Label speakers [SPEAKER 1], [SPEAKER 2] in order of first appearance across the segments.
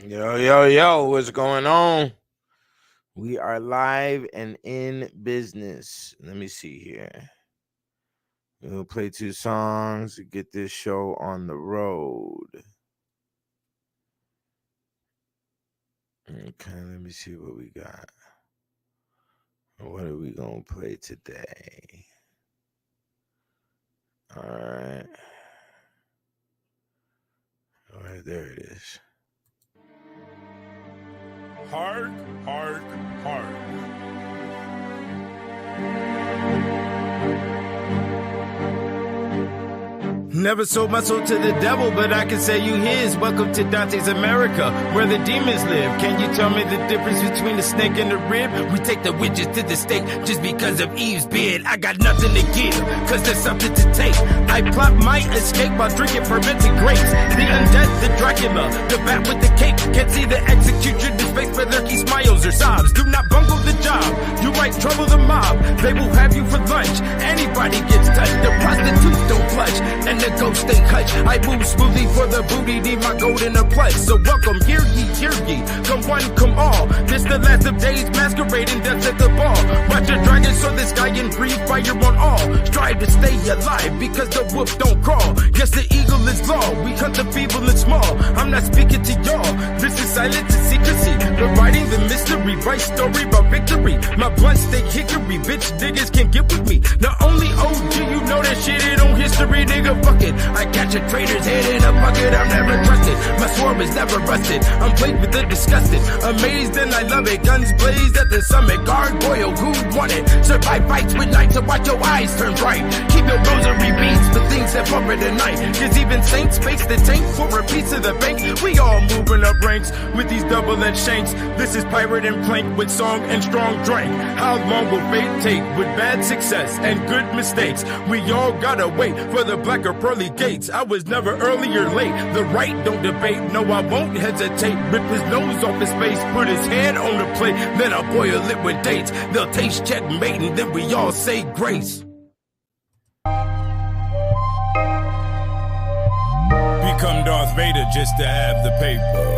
[SPEAKER 1] Yo, yo, yo, what's going on? We are live and in business. Let me see here. We'll play 2 songs to get this show on the road. Okay, let me see what we got. What are we going to play today? All right. All right, there it is.
[SPEAKER 2] Hard.
[SPEAKER 3] Never sold my soul to the devil, but I can say you his. Welcome to Dante's America, where the demons live. Can you tell me the difference between the snake and the rib? We take the witches to the stake just because of Eve's bid. I got nothing to give, cause there's something to take. I plot my escape while drinking fermented grapes. The undead, the Dracula, the bat with the cape. Can't see the execution, the space whether he smiles or sobs. Do not bungle the job, you might trouble the mob. They will have you for lunch, anybody gets touched. The prostitutes don't clutch, and the ghost stay hutch. I move smoothly for the booty, need my gold in a plush. So welcome, hear ye, come one, come all. This the last of days, masquerading death at the ball. Watch a dragon, so the sky and breathe fire on all. Strive to stay alive, because the wolf don't crawl. Yes, the eagle is law, we hunt the feeble and small. I'm not speaking to y'all, this is silence and secrecy. Providing the mystery, right story about victory. My blunt stay hickory, bitch niggas can't get with me. Not only OG, you know that shit ain't on history, nigga, fuck it. I catch a traitor's head in a bucket, I'm never trusted. My sword is never rusted, I'm plagued with the disgusted. Amazed and I love it, guns blazed at the summit. Gargoyle, who won it? Survive fights with night, so watch your eyes turn bright. Keep your rosary beats for things that bumper tonight. Cause even saints face the tank for a piece of the bank. We all moving up ranks with these double-edged shanks. This is pirate and plank with song and strong drink. How long will fate take with bad success and good mistakes? We all gotta wait for the black or pearly gates. I was never early or late, the right don't debate. No, I won't hesitate. Rip his nose off his face, put his head on the plate. Then I'll boil it with dates. They'll taste checkmate and then we all say grace.
[SPEAKER 2] Become Darth Vader just to have the paper.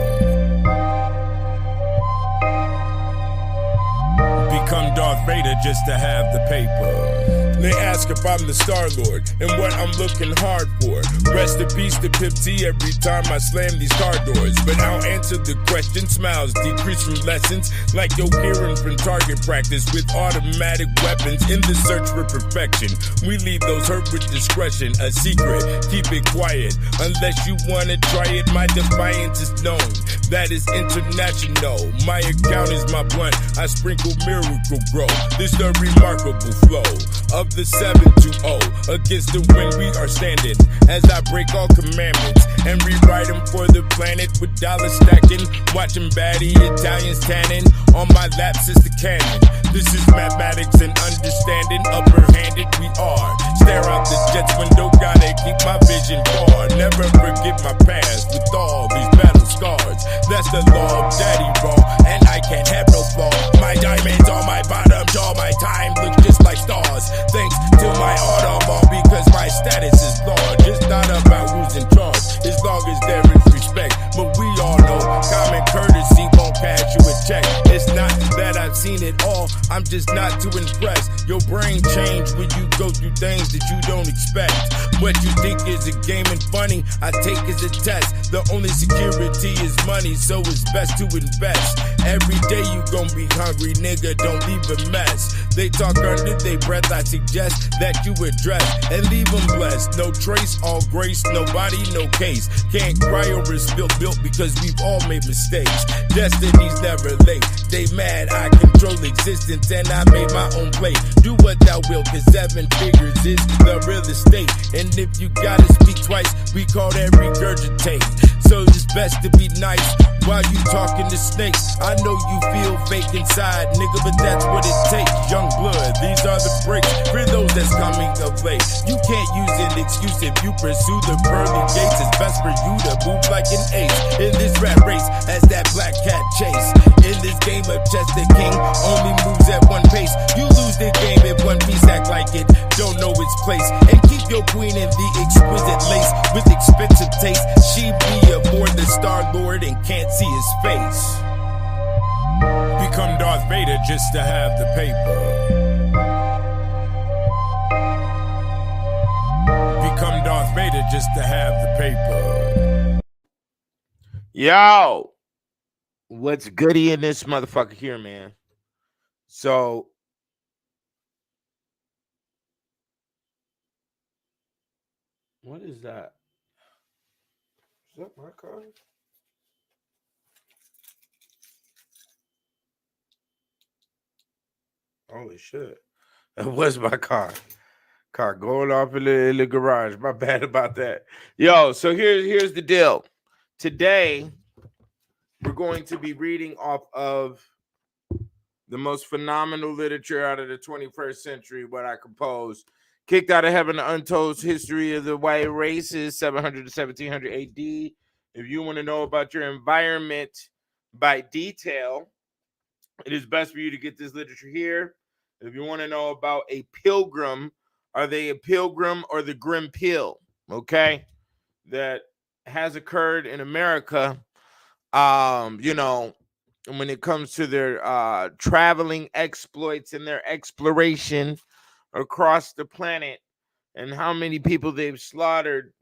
[SPEAKER 2] Become Darth Vader just to have the paper. They ask if I'm the Star-Lord and what I'm looking hard for. Rest in peace to Pip T every time I slam these car doors. But I'll answer the question, smiles decrease from lessons. Like yo hearing from target practice with automatic weapons in the search for perfection. We leave those hurt with discretion, a secret, keep it quiet. Unless you wanna try it, my defiance is known. That is international, my account is my blunt. I sprinkle miracle grow, this the remarkable flow of the 720 against the wind we are standing as I break all commandments and rewrite them for the planet with dollars stacking, watching baddie Italians tanning on my laps is the cannon. This is mathematics and understanding, upper-handed we are. Stare out the jet's window, gotta keep my vision far. Never forget my past with all these battle scars. That's the law of daddy raw, and I can't have no flaw. My diamonds on my bottom jaw, my time looks just like stars. Thanks to my automobile, because my status is large. It's not about who's in charge, as long as there is respect. But we all know common courtesy won't cash you a check. It's not that I've seen it all, I'm just not too impressed. Your brain change when you go through things that you don't expect. What you think is a game and funny, I take as a test. The only security is money, so it's best to invest. Every day you gon' be hungry, nigga, don't leave a mess. They talk under their breath, I suggest that you address and leave them blessed. No trace, all grace, nobody, no case. Can't cry over spilled milk because we've all made mistakes. Destiny's never late, they mad, I control existence and I made my own plate. Do what thou will, cause 7 figures is the real estate. And if you gotta speak twice, we call that regurgitate. So it's best to be nice while you talking to snakes. I know you feel fake inside, nigga, but that's what it takes. Young blood, these are the breaks for those that's coming of late. You can't use an excuse if you pursue the pearly gates. It's best for you to move like an ace in this rat race as that black cat chase. In this game of chess, the king only moves at one pace. You lose the game if one piece act like it don't know its place. And keep your queen in the exquisite lace with expensive taste. She be aboard the Star-Lord and can't see his Darth Vader just to have the paper. Become Darth Vader just to have the paper.
[SPEAKER 1] Yo, what's goody in this motherfucker here, man? So, what is that? Is that my car? Holy shit. That was my car. Car going off in the garage. My bad about that. Yo, so here's the deal. Today, we're going to be reading off of the most phenomenal literature out of the 21st century, what I composed. Kicked Out of Heaven, The Untold History of the White Races, 700 to 1700 AD. If you want to know about your environment by detail, it is best for you to get this literature here. If you want to know about a pilgrim, are they a pilgrim or the Grim Pill? Okay, that has occurred in America. You know, when it comes to their traveling exploits and their exploration across the planet, and how many people they've slaughtered,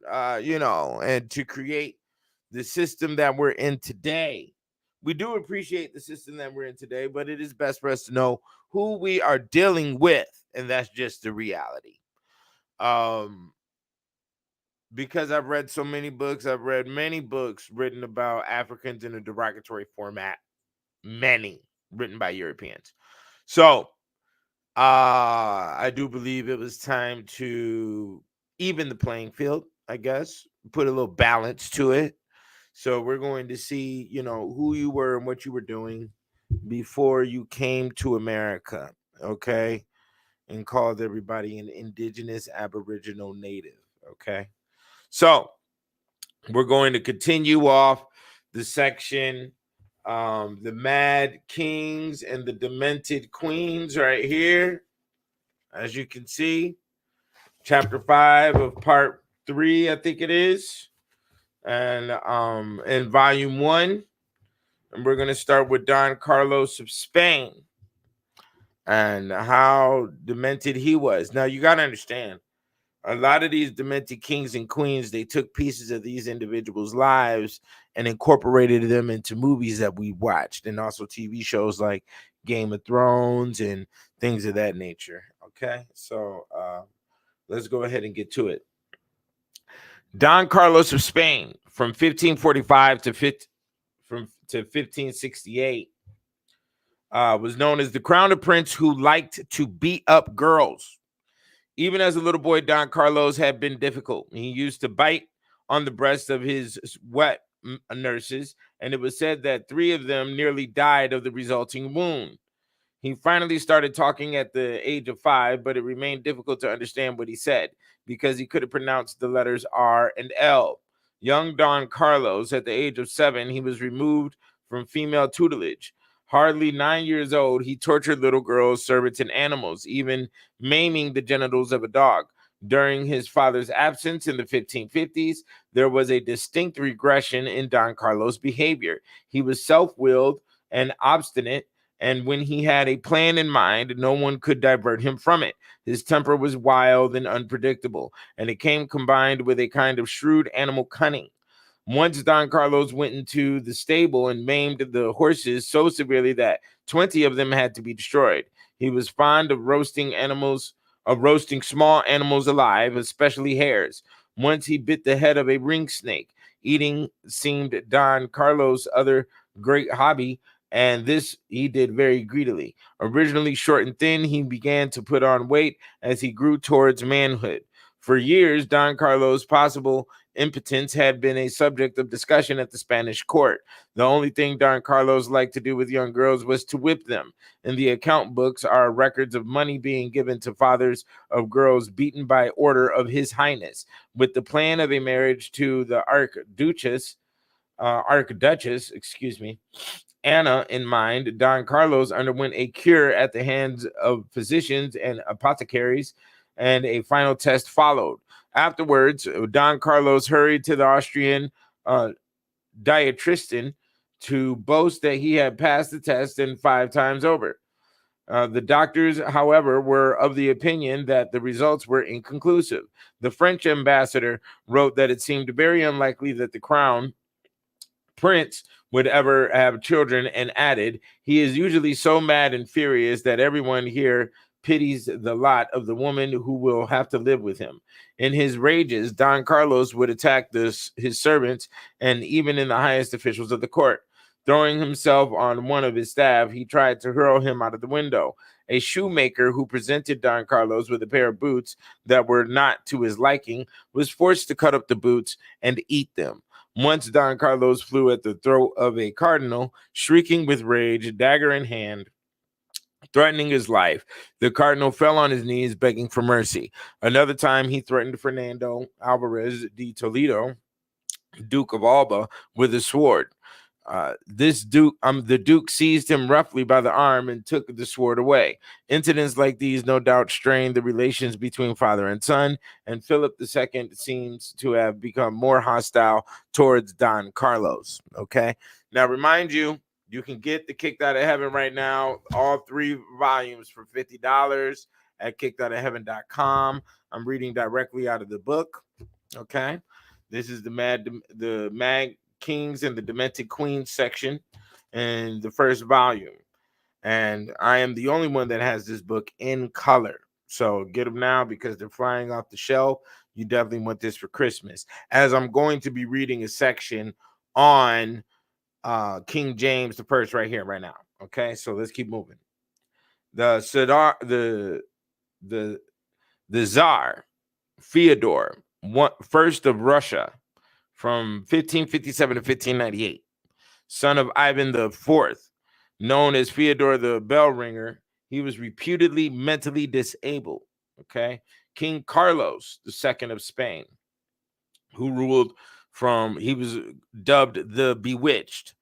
[SPEAKER 1] you know, and to create the system that we're in today. We do appreciate the system that we're in today, but it is best for us to know who we are dealing with, and that's just the reality. Because I've read so many books, I've read many books written about Africans in a derogatory format, many written by Europeans. So I do believe it was time to even the playing field, I guess, put a little balance to it. So we're going to see, you know, who you were and what you were doing before you came to America, okay? And called everybody an indigenous, aboriginal, native, okay? So we're going to continue off the section, the Mad Kings and the Demented Queens right here. As you can see, chapter 5 of part 3, I think it is. And in volume 1, and we're going to start with Don Carlos of Spain and how demented he was. Now, you got to understand, a lot of these demented kings and queens, they took pieces of these individuals' lives and incorporated them into movies that we watched, and also TV shows like Game of Thrones and things of that nature. Okay, so let's go ahead and get to it. Don Carlos of Spain, from 1545 to 1568, was known as the crowned prince who liked to beat up girls. Even as a little boy, Don Carlos had been difficult. He used to bite on the breasts of his wet nurses, and it was said that 3 of them nearly died of the resulting wound. He finally started talking at the age of 5, but it remained difficult to understand what he said because he couldn't pronounce the letters R and L. Young Don Carlos, at the age of 7, he was removed from female tutelage. Hardly 9 years old, he tortured little girls, servants, and animals, even maiming the genitals of a dog. During his father's absence in the 1550s, there was a distinct regression in Don Carlos' behavior. He was self-willed and obstinate, and when he had a plan in mind, no one could divert him from it. His temper was wild and unpredictable, and it came combined with a kind of shrewd animal cunning. Once Don Carlos went into the stable and maimed the horses so severely that 20 of them had to be destroyed. He was fond of roasting small animals alive, especially hares. Once he bit the head of a ring snake. Eating seemed Don Carlos' other great hobby, and this he did very greedily. Originally short and thin, he began to put on weight as he grew towards manhood. For years, Don Carlos' possible impotence had been a subject of discussion at the Spanish court. The only thing Don Carlos liked to do with young girls was to whip them. In the account books are records of money being given to fathers of girls beaten by order of His Highness. With the plan of a marriage to the Archduchess, Anna in mind, Don Carlos underwent a cure at the hands of physicians and apothecaries, and a final test followed. Afterwards, Don Carlos hurried to the Austrian dietitian to boast that he had passed the test and 5 times over. The doctors, however, were of the opinion that the results were inconclusive. The French ambassador wrote that it seemed very unlikely that the crown prince would ever have children, and added, "He is usually so mad and furious that everyone here pities the lot of the woman who will have to live with him." In his rages, Don Carlos would attack his servants and even in the highest officials of the court. Throwing himself on one of his staff, he tried to hurl him out of the window. A shoemaker who presented Don Carlos with a pair of boots that were not to his liking was forced to cut up the boots and eat them. Once Don Carlos flew at the throat of a cardinal, shrieking with rage, dagger in hand, threatening his life. The cardinal fell on his knees, begging for mercy. Another time, he threatened Fernando Alvarez de Toledo, Duke of Alba, with a sword. The Duke seized him roughly by the arm and took the sword away. Incidents like these no doubt strained the relations between father and son, and Philip II seems to have become more hostile towards Don Carlos. Okay, now remind you, you can get the Kicked Out of Heaven right now, all 3 volumes for $50 at kickedoutofheaven.com. I'm reading directly out of the book. Okay, this is the Mag Kings and the Demented Queens section and the first volume. And I am the only one that has this book in color. So get them now because they're flying off the shelf. You definitely want this for Christmas. As I'm going to be reading a section on King James the First right here, right now. Okay, so let's keep moving. The Tsar Fyodor, first of Russia, from 1557 to 1598, son of Ivan IV, known as Fyodor the Bell Ringer. He was reputedly mentally disabled. Okay, King Carlos II of Spain, who he was dubbed the Bewitched,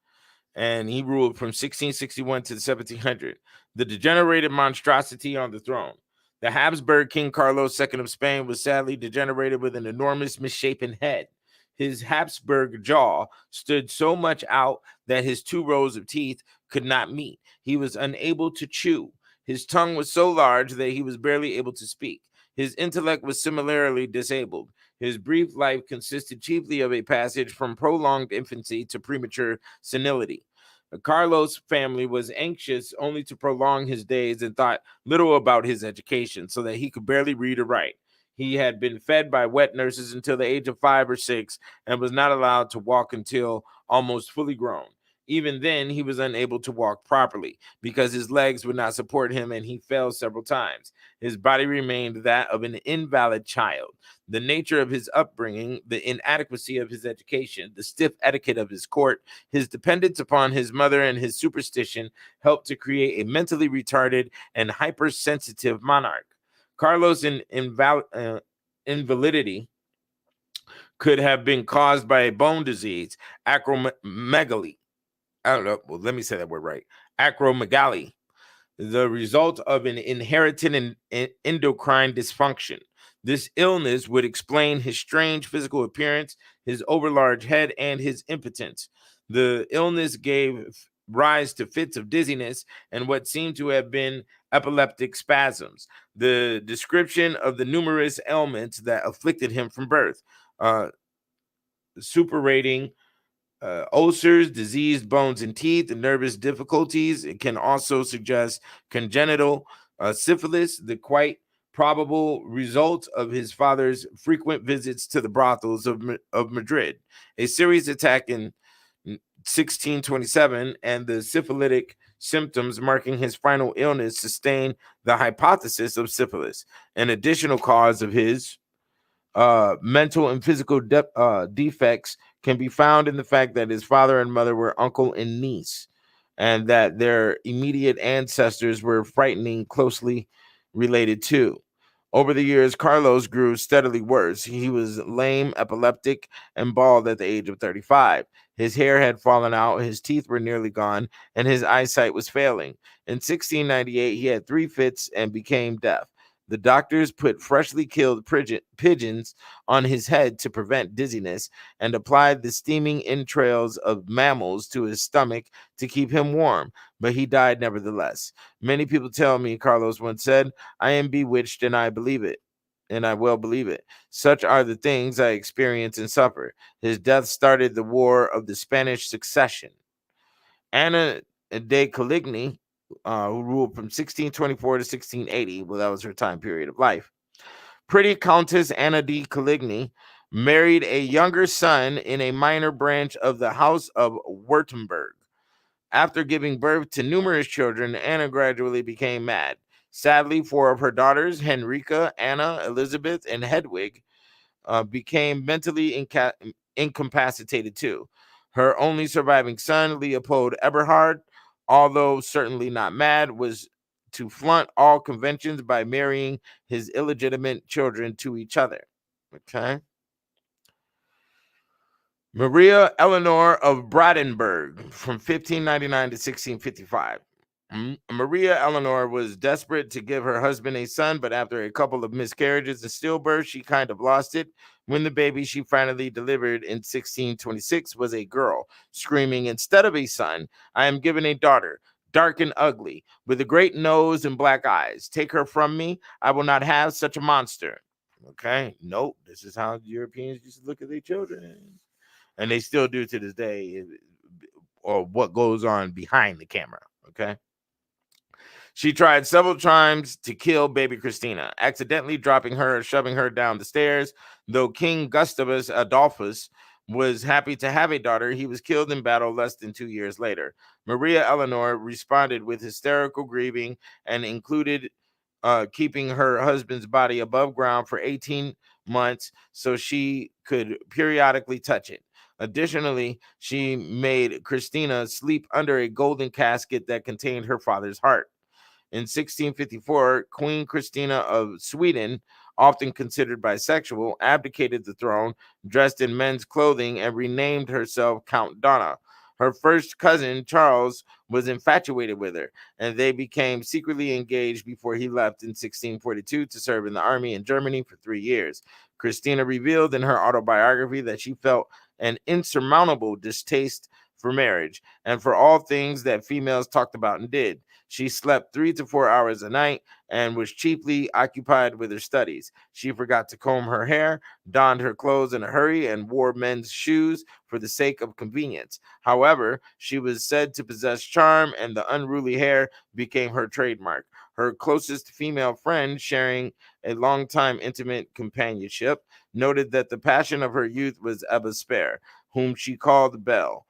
[SPEAKER 1] and he ruled from 1661 to 1700, the degenerated monstrosity on the throne. The Habsburg King Carlos II of Spain was sadly degenerated with an enormous misshapen head. His Habsburg jaw stood so much out that his 2 rows of teeth could not meet. He was unable to chew. His tongue was so large that he was barely able to speak. His intellect was similarly disabled. His brief life consisted chiefly of a passage from prolonged infancy to premature senility. The Carlos family was anxious only to prolong his days and thought little about his education, so that he could barely read or write. He had been fed by wet nurses until the age of 5 or 6 and was not allowed to walk until almost fully grown. Even then, he was unable to walk properly because his legs would not support him, and he fell several times. His body remained that of an invalid child. The nature of his upbringing, the inadequacy of his education, the stiff etiquette of his court, his dependence upon his mother, and his superstition helped to create a mentally retarded and hypersensitive monarch. Carlos' invalidity could have been caused by a bone disease, acromegaly. I don't know. Well, let me say that word right. Acromegaly, the result of an inherited and endocrine dysfunction. This illness would explain his strange physical appearance, his overlarge head, and his impotence. The illness gave rise to fits of dizziness and what seemed to have been epileptic spasms. The description of the numerous ailments that afflicted him from birth, suppurating ulcers, diseased bones and teeth, and nervous difficulties. It can also suggest congenital syphilis, the quite probable result of his father's frequent visits to the brothels of Madrid. A serious attack in 1627 and the syphilitic symptoms marking his final illness sustain the hypothesis of syphilis, an additional cause of his mental and physical defects can be found in the fact that his father and mother were uncle and niece, and that their immediate ancestors were frightening closely related too. Over the years, Carlos grew steadily worse. He was lame, epileptic, and bald at the age of 35. His hair had fallen out, his teeth were nearly gone, and his eyesight was failing. In 1698, he had 3 fits and became deaf. The doctors put freshly killed pigeons on his head to prevent dizziness and applied the steaming entrails of mammals to his stomach to keep him warm, but he died nevertheless. Many people tell me, Carlos once said, I am bewitched and I believe it. And I will believe it. Such are the things I experience and suffer. His death started the War of the Spanish Succession. Anna de Coligny, who ruled from 1624 to 1680, well, that was her time period of life. Pretty Countess Anna de Coligny married a younger son in a minor branch of the House of Württemberg. After giving birth to numerous children, Anna gradually became mad. Sadly, four of her daughters, Henrika, Anna, Elizabeth, and Hedwig, became mentally incapacitated too. Her only surviving son, Leopold Eberhard, although certainly not mad, was to flaunt all conventions by marrying his illegitimate children to each other. Okay. Maria Eleanor of Brandenburg from 1599 to 1655. Maria Eleanor was desperate to give her husband a son, but after a couple of miscarriages and stillbirths, she kind of lost it. When the baby she finally delivered in 1626 was a girl, screaming, instead of a son, I am given a daughter, dark and ugly, with a great nose and black eyes. Take her from me. I will not have such a monster. Okay, nope. This is how Europeans used to look at their children. And they still do to this day, or what goes on behind the camera. Okay. She tried several times to kill baby Christina, accidentally dropping her or shoving her down the stairs. Though King Gustavus Adolphus was happy to have a daughter, he was killed in battle less than 2 years later. Maria Eleanor responded with hysterical grieving and included keeping her husband's body above ground for 18 months so she could periodically touch it. Additionally, she made Christina sleep under a golden casket that contained her father's heart. In 1654, Queen Christina of Sweden, often considered bisexual, abdicated the throne, dressed in men's clothing, and renamed herself Count Donna. Her first cousin, Charles, was infatuated with her, and they became secretly engaged before he left in 1642 to serve in the army in Germany for 3 years. Christina revealed in her autobiography that she felt an insurmountable distaste for marriage and for all things that females talked about and did. She slept 3 to 4 hours a night and was chiefly occupied with her studies. She forgot to comb her hair, donned her clothes in a hurry, and wore men's shoes for the sake of convenience. However, she was said to possess charm, and the unruly hair became her trademark. Her closest female friend, sharing a long-time intimate companionship, noted that the passion of her youth was Ebba Spare, whom she called Belle.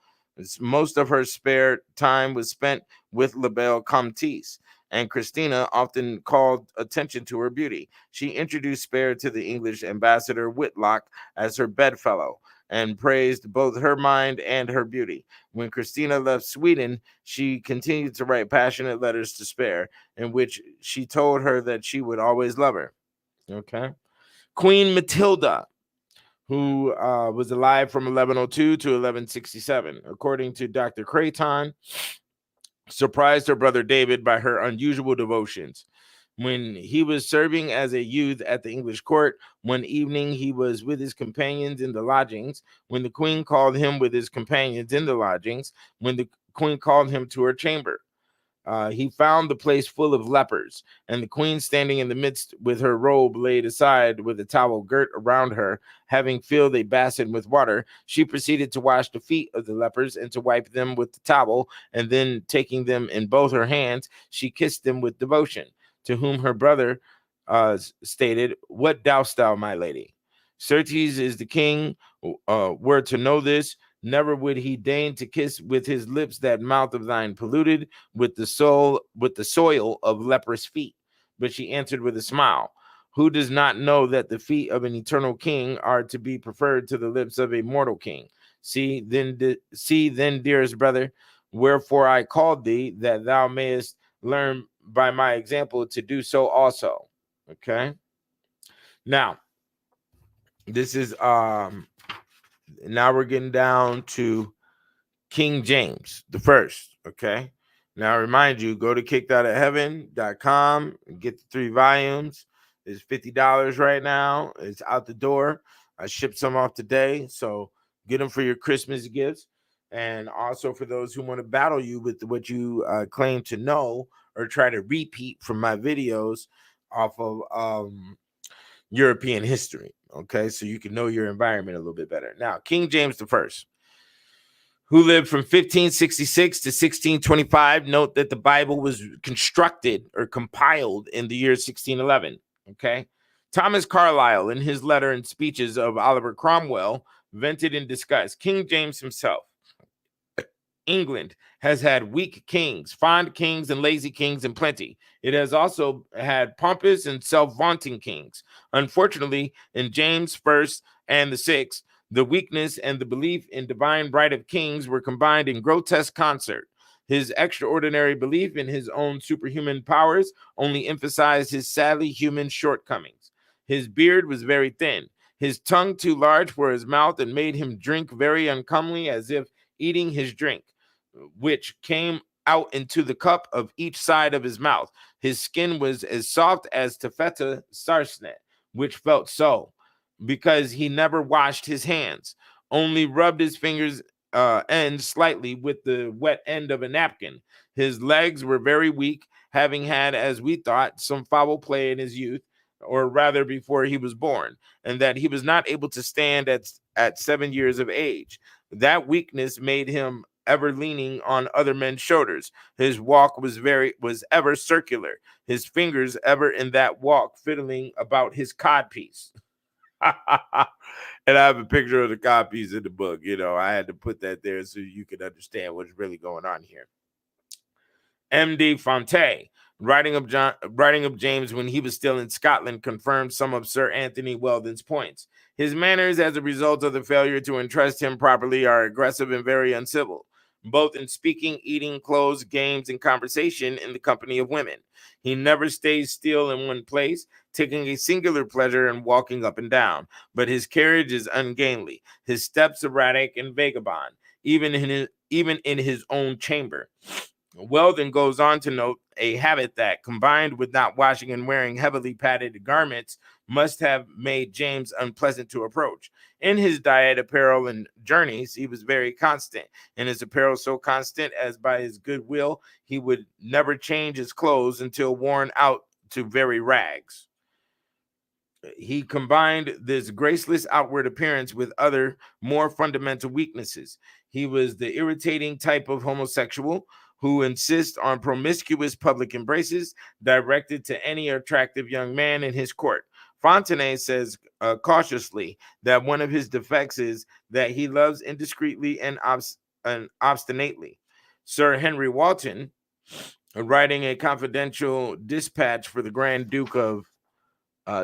[SPEAKER 1] Most of her spare time was spent with La Belle Comtesse, and Christina often called attention to her beauty. She introduced Spare to the English ambassador Whitlock as her bedfellow and praised both her mind and her beauty. When Christina left Sweden, she continued to write passionate letters to Spare, in which she told her that she would always love her. Okay. Queen Matilda, who was alive from 1102 to 1167. According to Dr. Creighton, surprised her brother David by her unusual devotions. When he was serving as a youth at the English court, one evening he was with his companions in the lodgings, when the queen called him with his companions in the lodgings, when the queen called him to her chamber. He found the place full of lepers, and the queen standing in the midst with her robe laid aside with a towel girt around her. Having filled a basin with water, she proceeded to wash the feet of the lepers and to wipe them with the towel, and then taking them in both her hands, she kissed them with devotion. To whom her brother stated, What dost thou, my lady? Certes is the king were to know this, never would he deign to kiss with his lips that mouth of thine polluted with the soil of leprous feet. But she answered with a smile, Who does not know that the feet of an eternal king are to be preferred to the lips of a mortal king? See then, dearest brother, wherefore I called thee, that thou mayest learn by my example to do so also. Okay. Now, this is now we're getting down to King James the First. Okay. Now, I remind you, go to kickedoutofheaven.com and get the 3 volumes. is $50 right now. It's out the door. I shipped some off today, so get them for your Christmas gifts. And also for those who want to battle you with what you claim to know or try to repeat from my videos off of European history. Okay, so you can know your environment a little bit better. Now, King James the First, who lived from 1566 to 1625. Note that the Bible was constructed or compiled in the year 1611. Okay. Thomas Carlyle, in his letter and speeches of Oliver Cromwell, vented and discussed King James himself. England has had weak kings, fond kings, and lazy kings in plenty. It has also had pompous and self-vaunting kings. Unfortunately, in James I and the Sixth, the weakness and the belief in divine right of kings were combined in grotesque concert. His extraordinary belief in his own superhuman powers only emphasized his sadly human shortcomings. His beard was very thin, his tongue too large for his mouth, and made him drink very uncomely, as if eating his drink, which came out into the cup of each side of his mouth. His skin was as soft as taffeta sarcenet, which felt so, because he never washed his hands, only rubbed his fingers ends slightly with the wet end of a napkin. His legs were very weak, having had, as we thought, some foul play in his youth, or rather before he was born, and that he was not able to stand at 7 years of age. That weakness made him ever leaning on other men's shoulders. His walk was ever circular, his fingers ever in that walk fiddling about his codpiece. And I have a picture of the codpiece in the book. You know, I had to put that there so you could understand what's really going on here. M.D. Fonte, writing of James when he was still in Scotland, confirmed some of Sir Anthony Weldon's points. His manners, as a result of the failure to entrust him properly, are aggressive and very uncivil, both in speaking, eating, clothes, games, and conversation in the company of women. He never stays still in one place, taking a singular pleasure in walking up and down, but his carriage is ungainly, his steps erratic and vagabond, even in his own chamber. Weldon goes on to note a habit that, combined with not washing and wearing heavily padded garments, must have made James unpleasant to approach. In his diet, apparel, and journeys, he was very constant. In his apparel, so constant as by his good will, he would never change his clothes until worn out to very rags. He combined this graceless outward appearance with other more fundamental weaknesses. He was the irritating type of homosexual who insists on promiscuous public embraces directed to any attractive young man in his court. Fontenay says cautiously that one of his defects is that he loves indiscreetly and obstinately. Sir Henry Wotton, writing a confidential dispatch for the Grand Duke of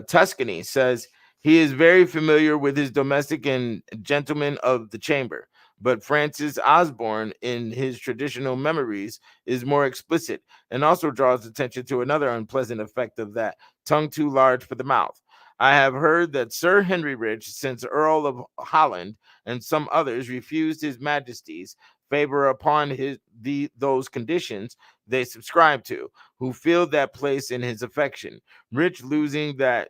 [SPEAKER 1] Tuscany, says he is very familiar with his domestic and gentlemen of the chamber, but Francis Osborne, in his traditional memories, is more explicit and also draws attention to another unpleasant effect of that tongue too large for the mouth. I have heard that Sir Henry Rich, since Earl of Holland, and some others refused his Majesty's favor upon those conditions they subscribe to, who filled that place in his affection. Rich, losing that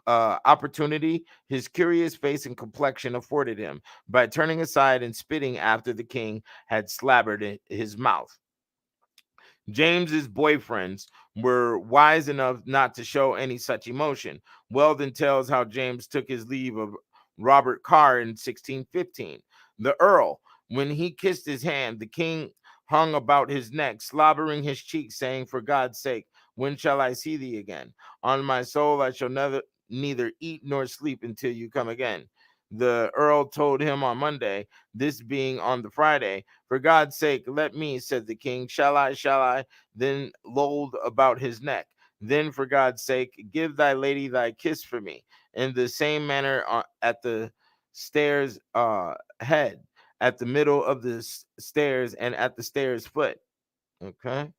[SPEAKER 1] opportunity his curious face and complexion afforded him by turning aside and spitting after the king had slabbered his mouth. James's boyfriends were wise enough not to show any such emotion. Weldon tells how James took his leave of Robert Carr in 1615. The Earl, when he kissed his hand, the king hung about his neck, slobbering his cheeks, saying, "For God's sake, when shall I see thee again? On my soul, I shall neither eat nor sleep until you come again." The Earl told him on Monday, this being on the Friday, "For God's sake, let me," said the king. Shall I? Then lolled about his neck. Then, "For God's sake, give thy lady thy kiss for me." In the same manner, at the stairs head, at the middle of the stairs, and at the stairs foot. Okay.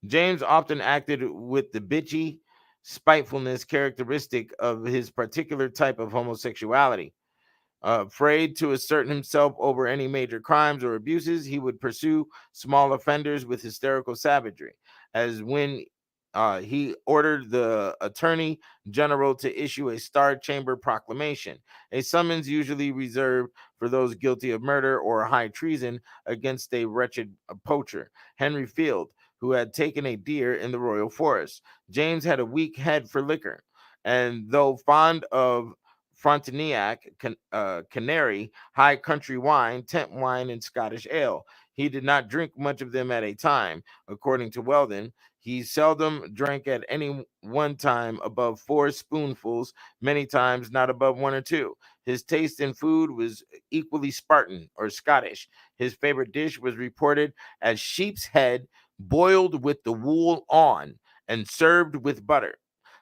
[SPEAKER 1] James often acted with the bitchy spitefulness characteristic of his particular type of homosexuality. Afraid to assert himself over any major crimes or abuses, he would pursue small offenders with hysterical savagery, as when he ordered the attorney general to issue a Star Chamber proclamation, a summons usually reserved for those guilty of murder or high treason against a wretched poacher, Henry Field, who had taken a deer in the royal forest. James had a weak head for liquor, and though fond of Frontenac, Canary, high country wine, tent wine, and Scottish ale, he did not drink much of them at a time, according to Weldon. He seldom drank at any one time above 4 spoonfuls, many times not above 1 or 2. His taste in food was equally Spartan or Scottish. His favorite dish was reported as sheep's head boiled with the wool on and served with butter.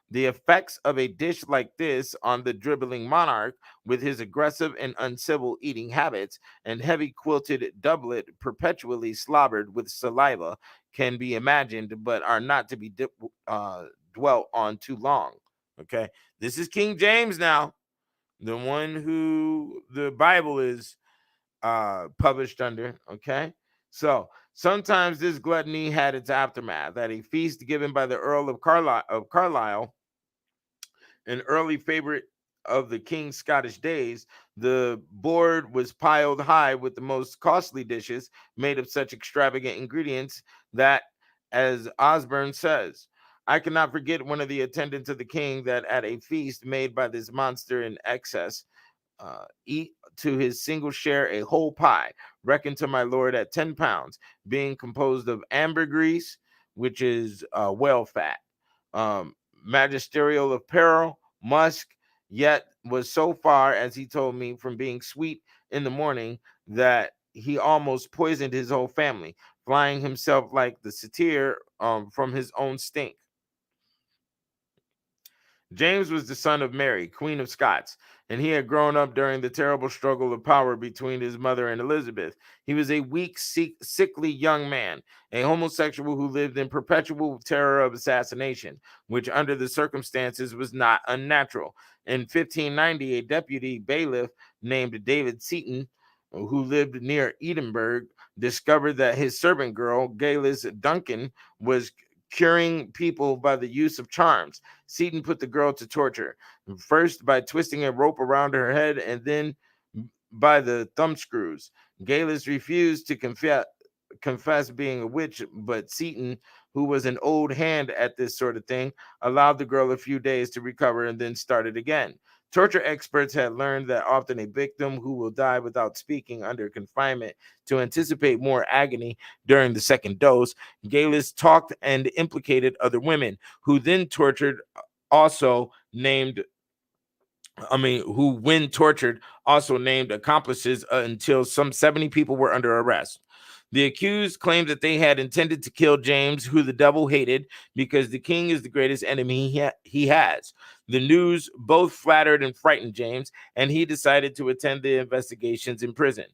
[SPEAKER 1] The effects of a dish like this on the dribbling monarch, with his aggressive and uncivil eating habits and heavy quilted doublet perpetually slobbered with saliva, can be imagined, but are not to be dwelt on too long. Okay, this is King James now, the one who the Bible is published under. Okay, so sometimes this gluttony had its aftermath. At a feast given by the Earl of Carlisle, an early favorite of the king's Scottish days, the board was piled high with the most costly dishes made of such extravagant ingredients that, as Osborne says, I cannot forget one of the attendants of the king that at a feast made by this monster in excess, eat to his single share a whole pie, reckoned to my lord at 10 pounds, being composed of ambergris, which is whale fat, um, magisterial apparel, musk, yet was so far, as he told me, from being sweet in the morning that he almost poisoned his whole family, flying himself like the satyr from his own stink. James was the son of Mary, Queen of Scots, and he had grown up during the terrible struggle of power between his mother and Elizabeth. He was a weak, sickly young man, a homosexual who lived in perpetual terror of assassination, which under the circumstances was not unnatural. In 1590, a deputy bailiff named David Seaton, who lived near Edinburgh, discovered that his servant girl, Gaylis Duncan, was curing people by the use of charms. Seaton put the girl to torture, first by twisting a rope around her head and then by the thumbscrews. Gaylis refused to confess being a witch, but Seaton, who was an old hand at this sort of thing, allowed the girl a few days to recover and then started again. Torture experts had learned that often a victim who will die without speaking under confinement to anticipate more agony during the second dose. Gaylis talked and implicated other women, who then tortured also named who, when tortured, also named accomplices until some 70 people were under arrest. The accused claimed that they had intended to kill James, who the devil hated, because the king is the greatest enemy he has. The news both flattered and frightened James, and he decided to attend the investigations in person.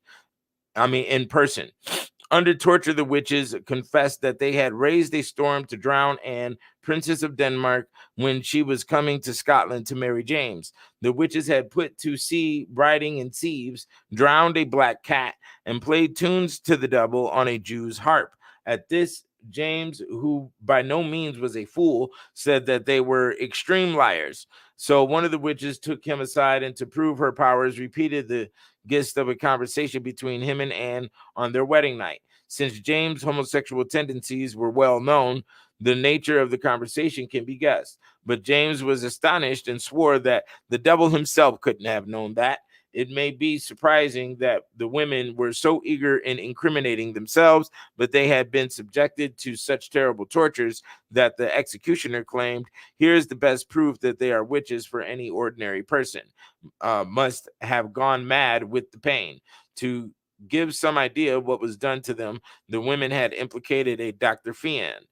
[SPEAKER 1] Under torture, the witches confessed that they had raised a storm to drown Anne, Princess of Denmark, when she was coming to Scotland to marry James. The witches had put to sea riding in sieves, drowned a black cat, and played tunes to the devil on a Jew's harp. At this, James, who by no means was a fool, said that they were extreme liars. So one of the witches took him aside and, to prove her powers, repeated the gist of a conversation between him and Anne on their wedding night. Since James' homosexual tendencies were well known, the nature of the conversation can be guessed. But James was astonished and swore that the devil himself couldn't have known that. It may be surprising that the women were so eager in incriminating themselves, but they had been subjected to such terrible tortures that the executioner claimed, "Here's the best proof that they are witches, for any ordinary person must have gone mad with the pain." To give some idea of what was done to them, the women had implicated a Dr. Fian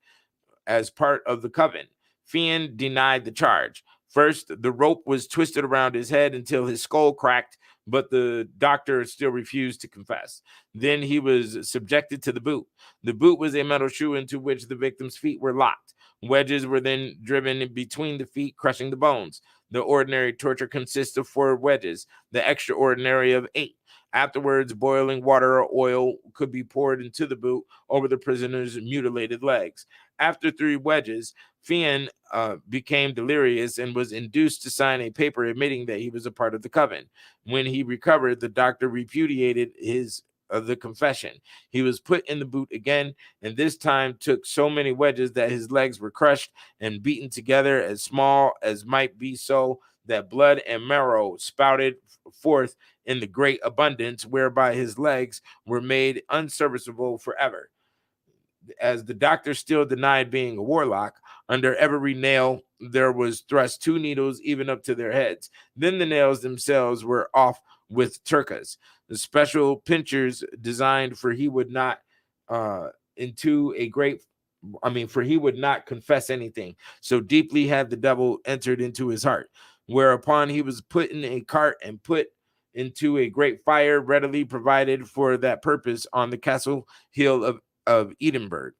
[SPEAKER 1] as part of the coven. Fian denied the charge. First, the rope was twisted around his head until his skull cracked, but the doctor still refused to confess. Then he was subjected to the boot. The boot was a metal shoe into which the victim's feet were locked. Wedges were then driven in between the feet, crushing the bones. The ordinary torture consists of 4 wedges, the extraordinary of 8. Afterwards, boiling water or oil could be poured into the boot over the prisoner's mutilated legs. After 3 wedges, Fian became delirious and was induced to sign a paper admitting that he was a part of the coven. When he recovered, the doctor repudiated the confession. He was put in the boot again, and this time took so many wedges that his legs were crushed and beaten together as small as might be, so that blood and marrow spouted forth in the great abundance, whereby his legs were made unserviceable forever. As the doctor still denied being a warlock, under every nail there was thrust 2 needles, even up to their heads. Then the nails themselves were off with turcas, the special pincers designed for he would not into a great for he would not confess anything. So deeply had the devil entered into his heart. Whereupon he was put in a cart and put into a great fire, readily provided for that purpose on the castle hill of Edinburgh.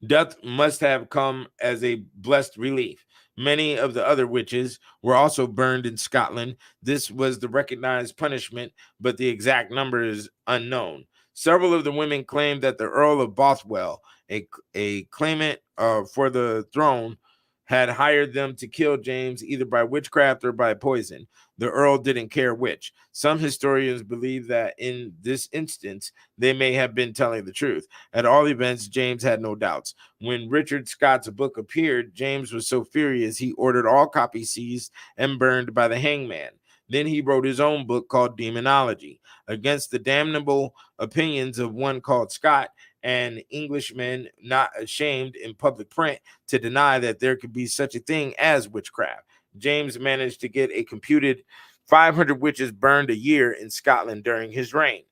[SPEAKER 1] Death must have come as a blessed relief. Many of the other witches were also burned in Scotland. This was the recognized punishment, but the exact number is unknown. Several of the women claimed that the Earl of Bothwell, a claimant for the throne, had hired them to kill James either by witchcraft or by poison. The Earl didn't care which. Some historians believe that in this instance, they may have been telling the truth. At all events, James had no doubts. When Richard Scott's book appeared, James was so furious he ordered all copies seized and burned by the hangman. Then he wrote his own book called Demonology, against the damnable opinions of one called Scott, and Englishmen not ashamed in public print to deny that there could be such a thing as witchcraft. James managed to get a computed 500 witches burned a year in Scotland during his reign.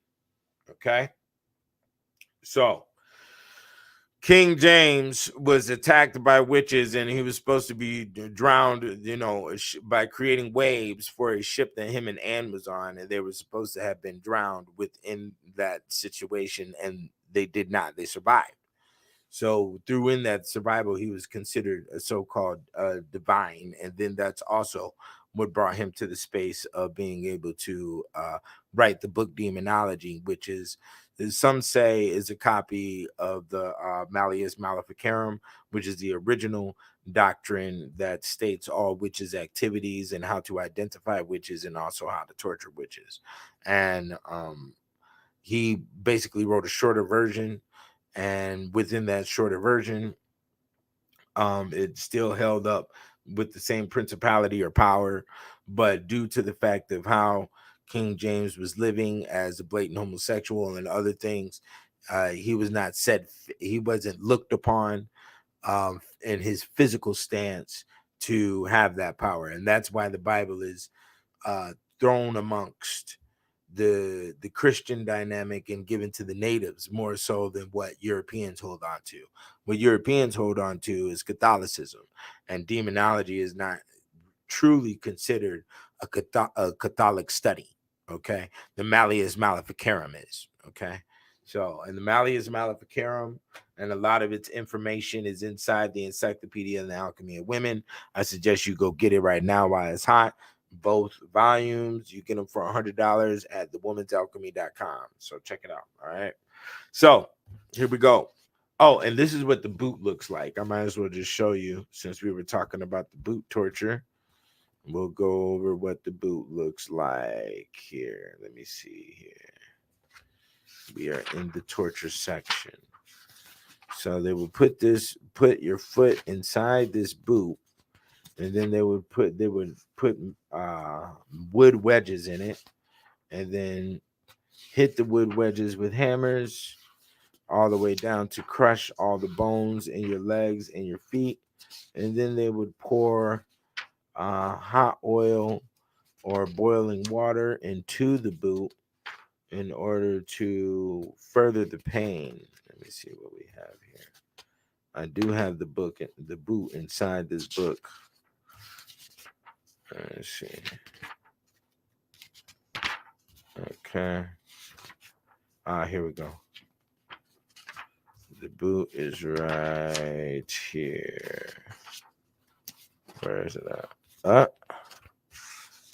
[SPEAKER 1] Okay? So, King James was attacked by witches, and he was supposed to be drowned, by creating waves for a ship that him and Anne was on, and they were supposed to have been drowned within that situation, and they did not. They survived. So through in that survival, he was considered a so-called divine, and then that's also what brought him to the space of being able to write the book Demonology, which is some say is a copy of the Malleus Maleficarum, which is the original doctrine that states all witches' activities and how to identify witches and also how to torture witches. And he basically wrote a shorter version, and within that shorter version, it still held up with the same principality or power, but due to the fact of how King James was living as a blatant homosexual and other things, he wasn't looked upon in his physical stance to have that power, and that's why the Bible is thrown amongst the Christian dynamic and given to the natives more so than what Europeans hold on to. What Europeans hold on to is Catholicism, and demonology is not truly considered a Catholic study. Okay, the Malleus Maleficarum is. Okay, so and the Malleus Maleficarum and a lot of its information is inside the Encyclopedia and the Alchemy of Women. I suggest you go get it right now while it's hot. Both volumes, you get them for $100 at thewomansalchemy.com. So check it out. All right. So here we go. Oh, and this is what the boot looks like. I might as well just show you since we were talking about the boot torture. We'll go over what the boot looks like here. Let me see here. We are in the torture section. So they will put your foot inside this boot, and then they would put wood wedges in it, and then hit the wood wedges with hammers all the way down to crush all the bones in your legs and your feet. And then they would pour hot oil or boiling water into the boot in order to further the pain. Let me see what we have here. I do have the boot inside this book. Let's see. Okay. Here we go. The boot is right here. Where is it at?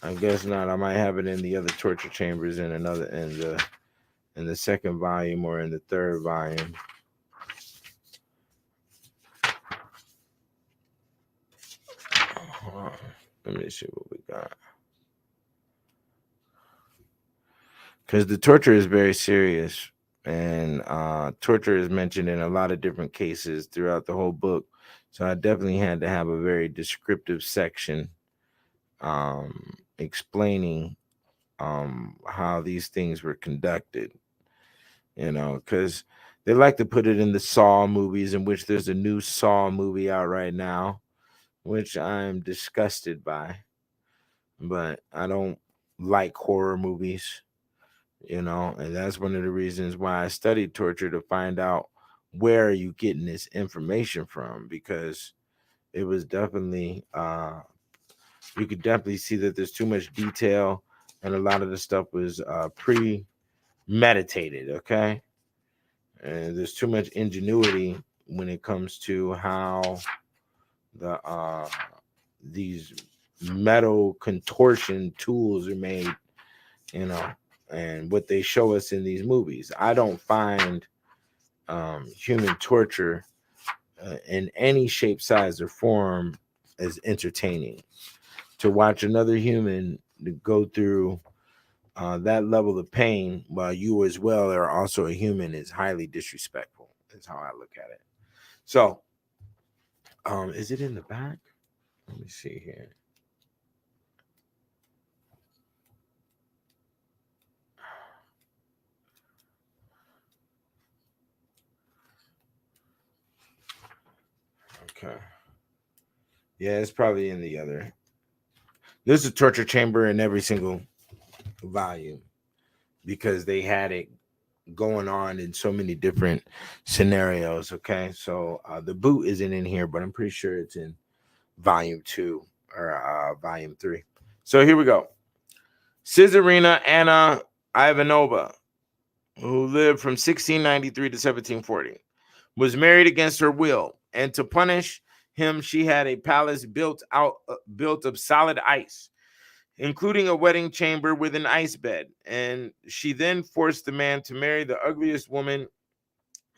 [SPEAKER 1] I guess not. I might have it in the other torture chambers in the second volume or in the third volume. Let me see what we got. Because the torture is very serious, and torture is mentioned in a lot of different cases throughout the whole book. So I definitely had to have a very descriptive section explaining how these things were conducted. Because they like to put it in the Saw movies, in which there's a new Saw movie out right now, which I'm disgusted by. But I don't like horror movies, and that's one of the reasons why I studied torture, to find out where are you getting this information from, because it was definitely you could definitely see that there's too much detail, and a lot of the stuff was premeditated, okay? And there's too much ingenuity when it comes to how these metal contortion tools are made, you know, and what they show us in these movies. I don't find human torture in any shape, size, or form as entertaining. To watch another human go through that level of pain while you as well are also a human is highly disrespectful. Is how I look at it. So, is it in the back? Let me see here. Okay. Yeah, it's probably in the other. There's a torture chamber in every single volume because they had it going on in so many different scenarios. Okay. So the boot isn't in here, but I'm pretty sure it's in volume 2 or volume 3. So here we go. Caesarina Anna Ivanova, who lived from 1693 to 1740, was married against her will, and to punish him, she had a palace built of solid ice, including a wedding chamber with an ice bed. And she then forced the man to marry the ugliest woman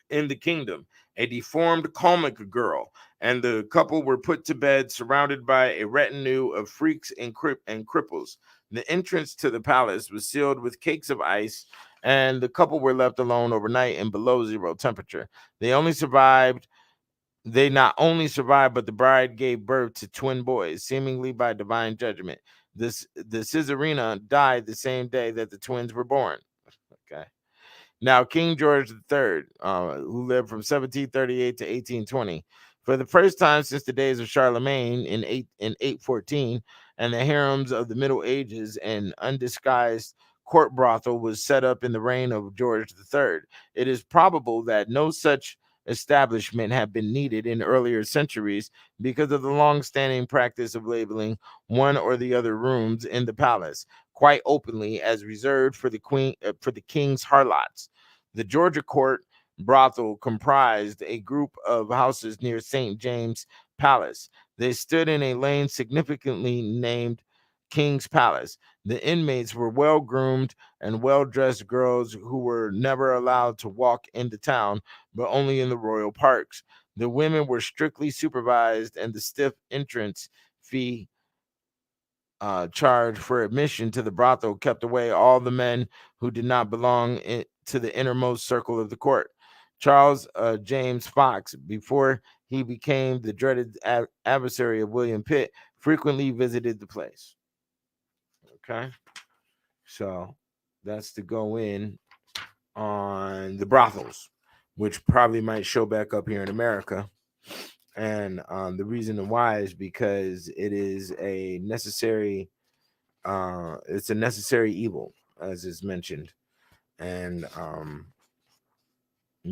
[SPEAKER 1] in the kingdom, a deformed Kalmyk girl, and the couple were put to bed surrounded by a retinue of freaks and cripples. The entrance to the palace was sealed with cakes of ice, and the couple were left alone overnight in below zero temperature. They not only survived, but the bride gave birth to twin boys, seemingly by divine judgment. The Caesarina died the same day that the twins were born. Okay. Now, King George III, who lived from 1738 to 1820, for the first time since the days of Charlemagne in 814, and the harems of the Middle Ages, an undisguised court brothel was set up in the reign of George III. It is probable that no such establishment had been needed in earlier centuries because of the long-standing practice of labeling one or the other rooms in the palace quite openly as reserved for the king's harlots. The Georgia Court brothel comprised a group of houses near St. James Palace. They stood in a lane significantly named King's Palace. The inmates were well groomed and well dressed girls who were never allowed to walk into town, but only in the royal parks. The women were strictly supervised, and the stiff entrance fee charged for admission to the brothel kept away all the men who did not belong to the innermost circle of the court. Charles James Fox, before he became the dreaded adversary of William Pitt, frequently visited the place. Okay, so that's to go in on the brothels, which probably might show back up here in America. And the reason why is because it is a necessary it's a necessary evil, as is mentioned, and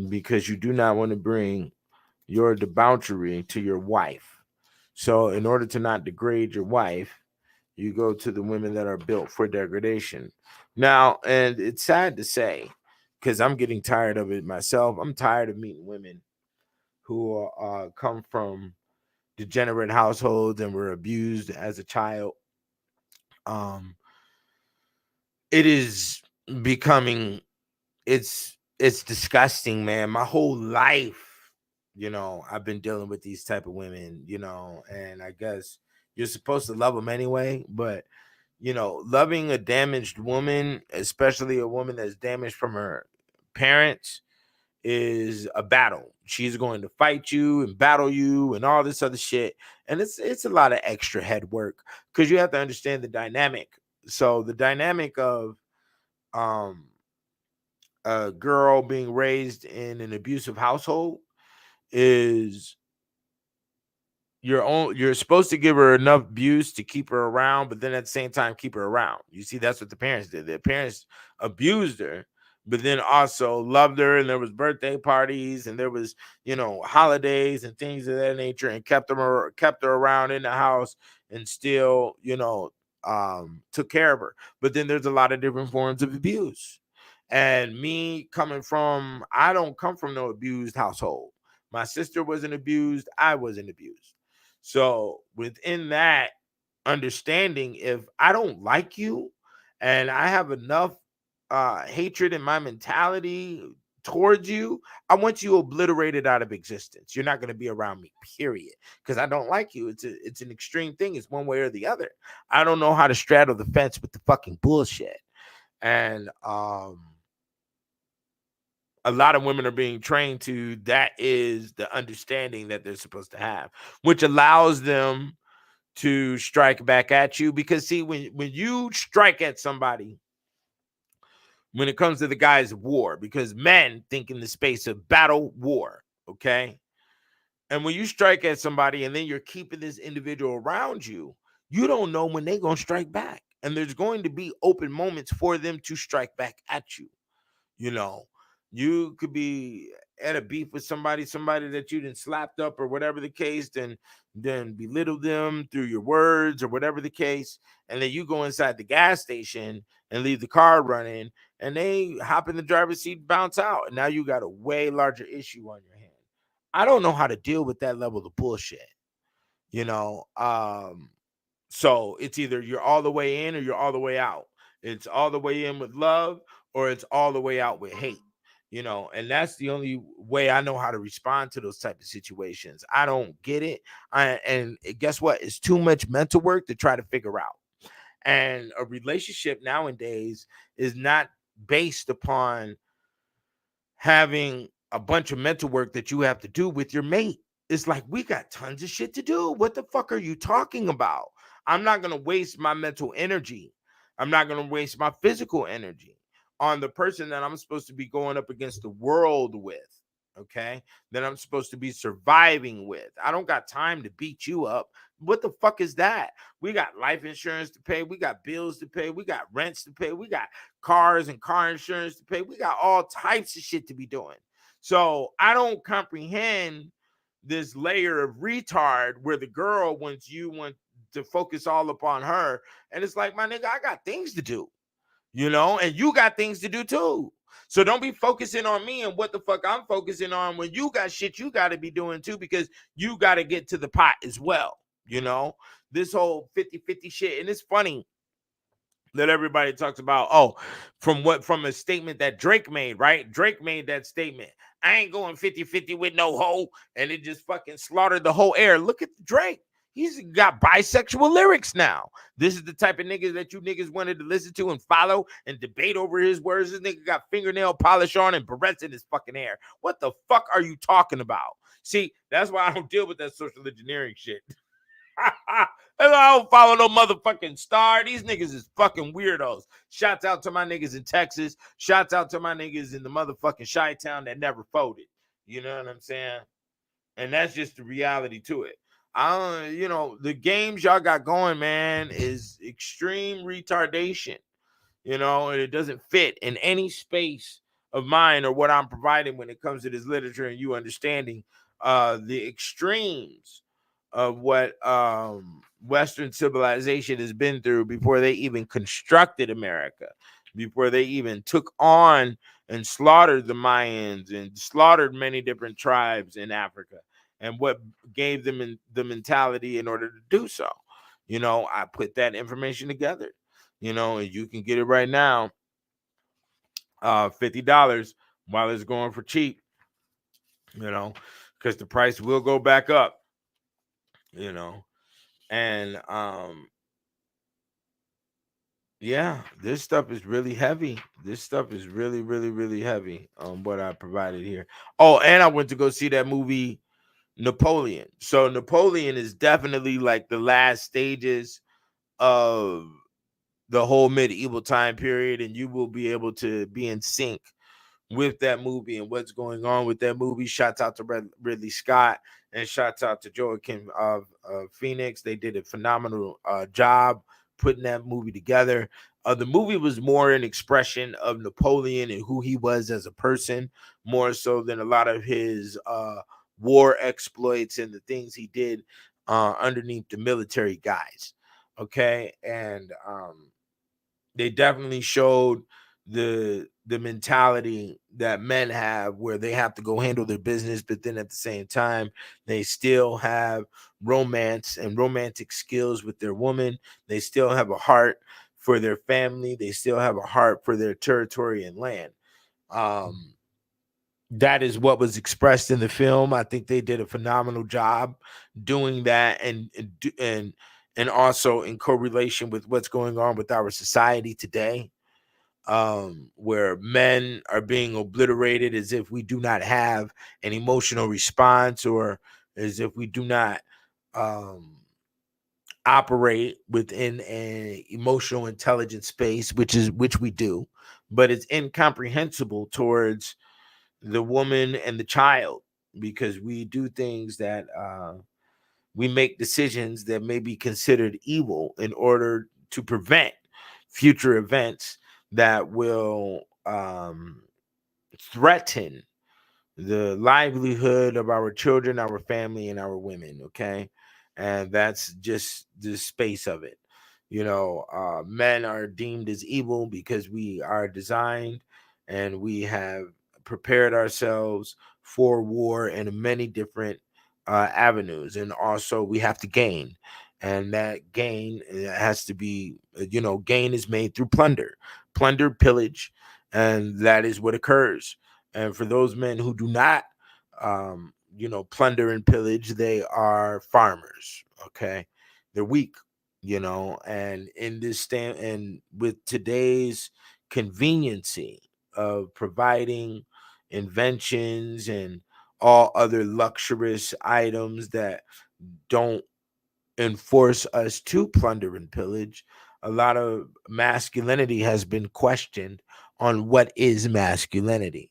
[SPEAKER 1] because you do not want to bring your debauchery to your wife. So in order to not degrade your wife, you go to the women that are built for degradation. Now, and it's sad to say, because I'm getting tired of it myself. I'm tired of meeting women who come from degenerate households and were abused as a child. It is becoming it's disgusting, man. My whole life, I've been dealing with these type of women, and I guess you're supposed to love them anyway. But loving a damaged woman, especially a woman that's damaged from her parents, is a battle. She's going to fight you and battle you and all this other shit. And it's a lot of extra head work, because you have to understand the dynamic. So the dynamic of um a girl being raised in an abusive household is you're supposed to give her enough abuse to keep her around, but then at the same time keep her around. You see, that's what the parents did. The parents abused her, but then also loved her, and there was birthday parties, and there was holidays and things of that nature, and kept her around in the house, and still took care of her. But then there's a lot of different forms of abuse. And I don't come from no abused household. My sister wasn't abused, I wasn't abused. So within that understanding, if I don't like you and I have enough hatred in my mentality towards you, I want you obliterated out of existence. You're not going to be around me, period, because I don't like you. It's an extreme thing. It's one way or the other. I don't know how to straddle the fence with the fucking bullshit. And a lot of women are being trained to, that is the understanding that they're supposed to have, which allows them to strike back at you. Because see, when you strike at somebody, when it comes to the guise of war, because men think in the space of battle, war, okay? And when you strike at somebody and then you're keeping this individual around you, you don't know when they're going to strike back. And there's going to be open moments for them to strike back at you. You could be at a beef with somebody that you done slapped up or whatever the case, then belittle them through your words or whatever the case. And then you go inside the gas station and leave the car running, and they hop in the driver's seat, bounce out. And now you got a way larger issue on your hand. I don't know how to deal with that level of bullshit. So it's either you're all the way in or you're all the way out. It's all the way in with love, or it's all the way out with hate. And that's the only way I know how to respond to those type of situations. I don't get it. And guess what? It's too much mental work to try to figure out. And a relationship nowadays is not based upon having a bunch of mental work that you have to do with your mate. It's like, we got tons of shit to do. What the fuck are you talking about? I'm not going to waste my mental energy. I'm not going to waste my physical energy on the person that I'm supposed to be going up against the world with, okay? That I'm supposed to be surviving with. I don't got time to beat you up. What the fuck is that? We got life insurance to pay. We got bills to pay. We got rents to pay. We got cars and car insurance to pay. We got all types of shit to be doing. So I don't comprehend this layer of retard where the girl want to focus all upon her. And it's like, my nigga, I got things to do. And you got things to do too. So don't be focusing on me and what the fuck I'm focusing on when you got shit you got to be doing too, because you got to get to the pot as well. This whole 50-50 shit. And it's funny that everybody talks about, from a statement that Drake made, right? Drake made that statement. I ain't going 50-50 with no hoe. And it just fucking slaughtered the whole air. Look at Drake. He's got bisexual lyrics now. This is the type of niggas that you niggas wanted to listen to and follow and debate over his words. This nigga got fingernail polish on and barrettes in his fucking hair. What the fuck are you talking about? See, that's why I don't deal with that social engineering shit. I don't follow no motherfucking star. These niggas is fucking weirdos. Shouts out to my niggas in Texas. Shouts out to my niggas in the motherfucking Chi-Town that never folded. You know what I'm saying? And that's just the reality to it. The games y'all got going, man, is extreme retardation, and it doesn't fit in any space of mine or what I'm providing when it comes to this literature and you understanding the extremes of what Western civilization has been through before they even constructed America, before they even took on and slaughtered the Mayans and slaughtered many different tribes in Africa, and what gave them the mentality in order to do so. I put that information together, and you can get it right now, $50 while it's going for cheap, because the price will go back up, And yeah, this stuff is really heavy. This stuff is really, really, really heavy. What I provided here. Oh, and I went to go see that movie Napoleon. So Napoleon is definitely like the last stages of the whole medieval time period, and you will be able to be in sync with that movie and what's going on with that movie. Shouts out to Ridley Scott and shouts out to Joaquin Phoenix. They did a phenomenal job putting that movie together. The movie was more an expression of Napoleon and who he was as a person, more so than a lot of his war exploits and the things he did underneath the military guise. Okay, and they definitely showed the mentality that men have where they have to go handle their business, but then at the same time they still have romance and romantic skills with their woman. They still have a heart for their family. They still have a heart for their territory and land. um that is what was expressed in the film. I think they did a phenomenal job doing that, and also in correlation with what's going on with our society today, where men are being obliterated as if we do not have an emotional response, or as if we do not um, operate within an emotional intelligence space, which we do, but it's incomprehensible towards the woman and the child, because we do things that we make decisions that may be considered evil in order to prevent future events that will threaten the livelihood of our children, our family, and our women. Okay. And that's just the space of it. Men are deemed as evil because we are designed and we have prepared ourselves for war in many different avenues. And also, we have to gain. And that gain has to be, gain is made through plunder, pillage, and that is what occurs. And for those men who do not, plunder and pillage, they are farmers. Okay, they're weak. And in this stand, and with today's conveniency of providing inventions and all other luxurious items that don't enforce us to plunder and pillage, a lot of masculinity has been questioned on what is masculinity.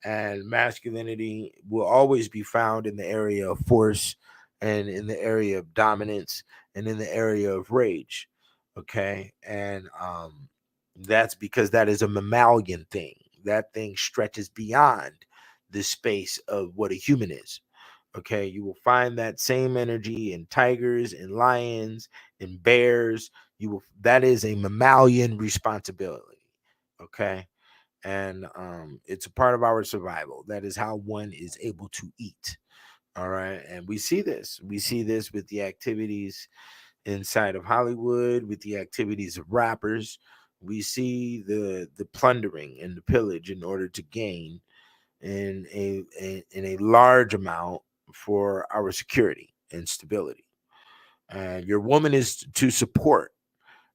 [SPEAKER 1] And masculinity will always be found in the area of force and in the area of dominance and in the area of rage. Okay. And that's because that is a mammalian thing. That thing stretches beyond the space of what a human is. Okay, you will find that same energy in tigers and lions and bears. That is a mammalian responsibility. Okay, and it's a part of our survival. That is how one is able to eat. All right, and we see this. We see this with the activities inside of Hollywood, with the activities of rappers. We see the plundering and the pillage in order to gain in a large amount for our security and stability. Your woman is to support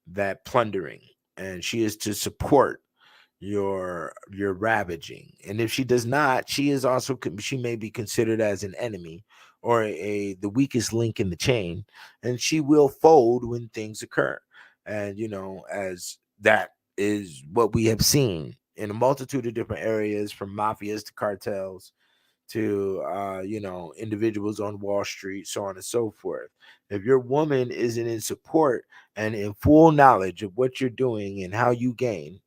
[SPEAKER 1] that plundering, and she is to support your ravaging. And if she does not, she is also she may be considered as an enemy or the weakest link in the chain, and she will fold when things occur. And as that is what we have seen in a multitude of different areas, from mafias to cartels to individuals on Wall Street, so on and so forth. If your woman isn't in support and in full knowledge of what you're doing and how you gain,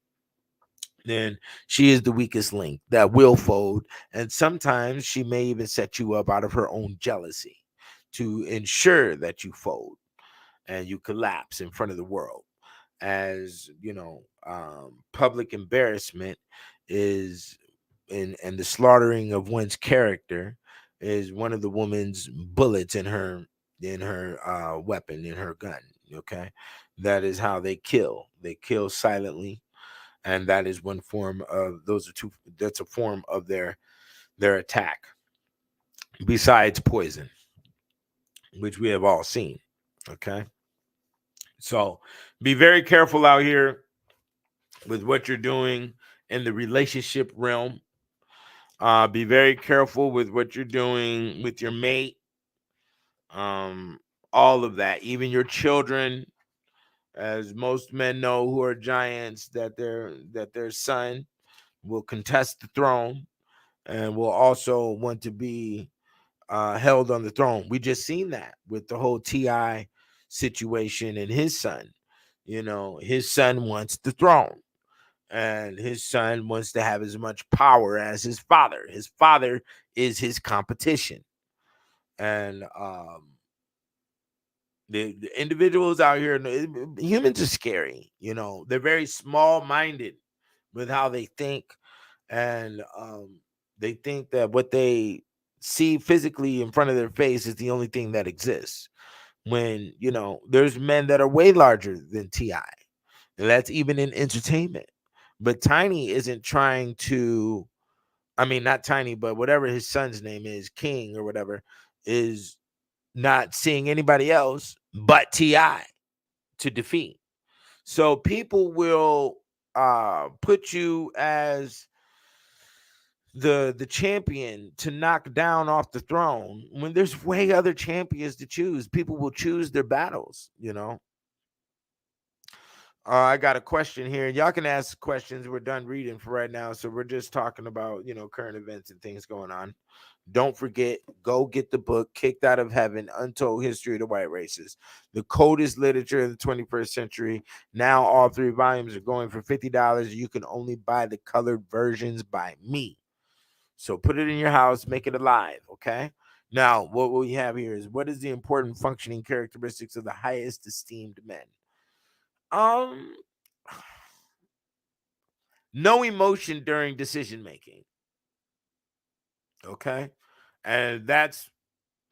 [SPEAKER 1] then she is the weakest link that will fold. And sometimes she may even set you up out of her own jealousy to ensure that you fold and you collapse in front of the world. As public embarrassment is, and the slaughtering of one's character is one of the woman's bullets in her weapon, in her gun. Okay, that is how they kill. They kill silently, and that is one form of, those are two, that's a form of their attack, besides poison, which we have all seen. Okay. So be very careful out here with what you're doing in the relationship realm. Be very careful with what you're doing with your mate. Um, all of that, even your children, as most men know who are giants, that their son will contest the throne and will also want to be held on the throne. We just seen that with the whole Ti situation and his son. His son wants the throne, and his son wants to have as much power as his father. His father is his competition, and the individuals out here, humans are scary. They're very small-minded with how they think, and they think that what they see physically in front of their face is the only thing that exists. When there's men that are way larger than Ti, and that's even in entertainment. But Tiny isn't trying to. I mean, not Tiny, but whatever his son's name is, King or whatever, is not seeing anybody else but Ti to defeat. So people will put you as the champion to knock down off the throne when there's way other champions to choose. People will choose their battles. I got a question here. Y'all can ask questions. We're done reading for right now, so we're just talking about current events and things going on. Don't forget, go get the book Kicked Out of Heaven, Untold History of the White Races. The coldest literature in the 21st century. Now all 3 volumes are going for $50. You can only buy the colored versions by me. So put it in your house, make it alive, okay? Now, what we have here is, what is the important functioning characteristics of the highest esteemed men? Um, no emotion during decision making. Okay, and that's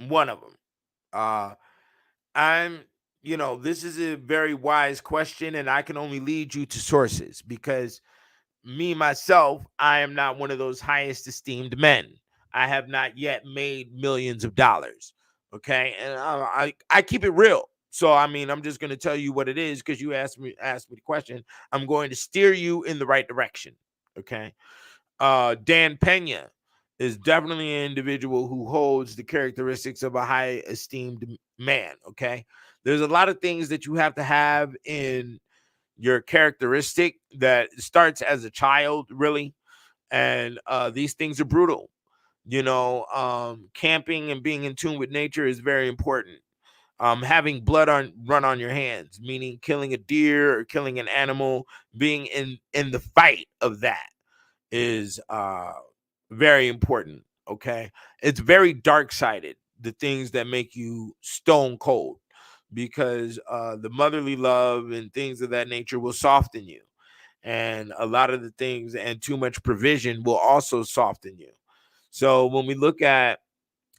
[SPEAKER 1] one of them. Uh, I'm, this is a very wise question, and I can only lead you to sources because me myself, I am not one of those highest esteemed men. I have not yet made millions of dollars. Okay, and I keep it real. So I mean, I'm just going to tell you what it is because you asked me the question. I'm going to steer you in the right direction. Okay, Dan Pena is definitely an individual who holds the characteristics of a high esteemed man. Okay, there's a lot of things that you have to have in your characteristic that starts as a child, really, and these things are brutal. Camping and being in tune with nature is very important. Having blood run on your hands, meaning killing a deer or killing an animal, being in the fight of that is very important. Okay, it's very dark-sided, the things that make you stone cold, because the motherly love and things of that nature will soften you, and a lot of the things and too much provision will also soften you. So when we look at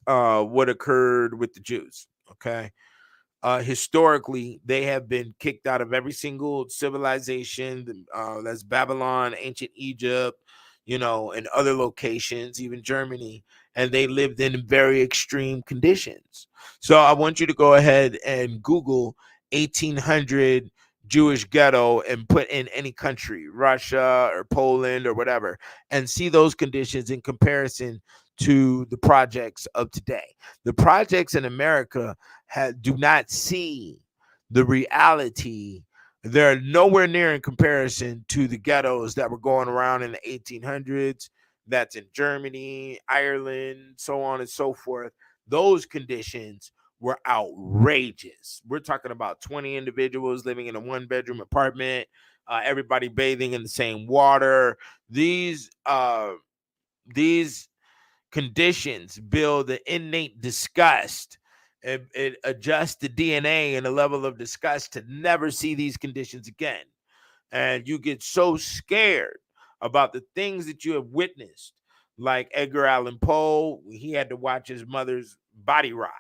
[SPEAKER 1] what occurred with the Jews, okay, historically they have been kicked out of every single civilization, that's Babylon, ancient Egypt, and other locations, even Germany, and they lived in very extreme conditions. So I want you to go ahead and Google 1800 Jewish ghetto and put in any country, Russia or Poland or whatever, and see those conditions in comparison to the projects of today. The projects in America do not see the reality. They're nowhere near in comparison to the ghettos that were going around in the 1800s. That's in Germany, Ireland, so on and so forth. Those conditions were outrageous. We're talking about 20 individuals living in a 1-bedroom apartment, everybody bathing in the same water. These conditions build an innate disgust. It adjusts the DNA and a level of disgust to never see these conditions again. And you get so scared about the things that you have witnessed, like Edgar Allan Poe. He had to watch his mother's body rot.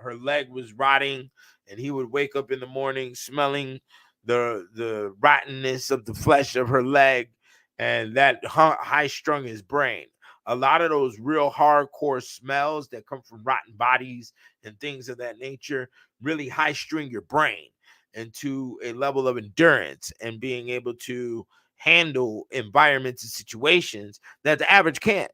[SPEAKER 1] Her leg was rotting, and he would wake up in the morning smelling the rottenness of the flesh of her leg, and that high strung his brain. A lot of those real hardcore smells that come from rotten bodies and things of that nature really high string your brain into a level of endurance and being able to handle environments and situations that the average can't.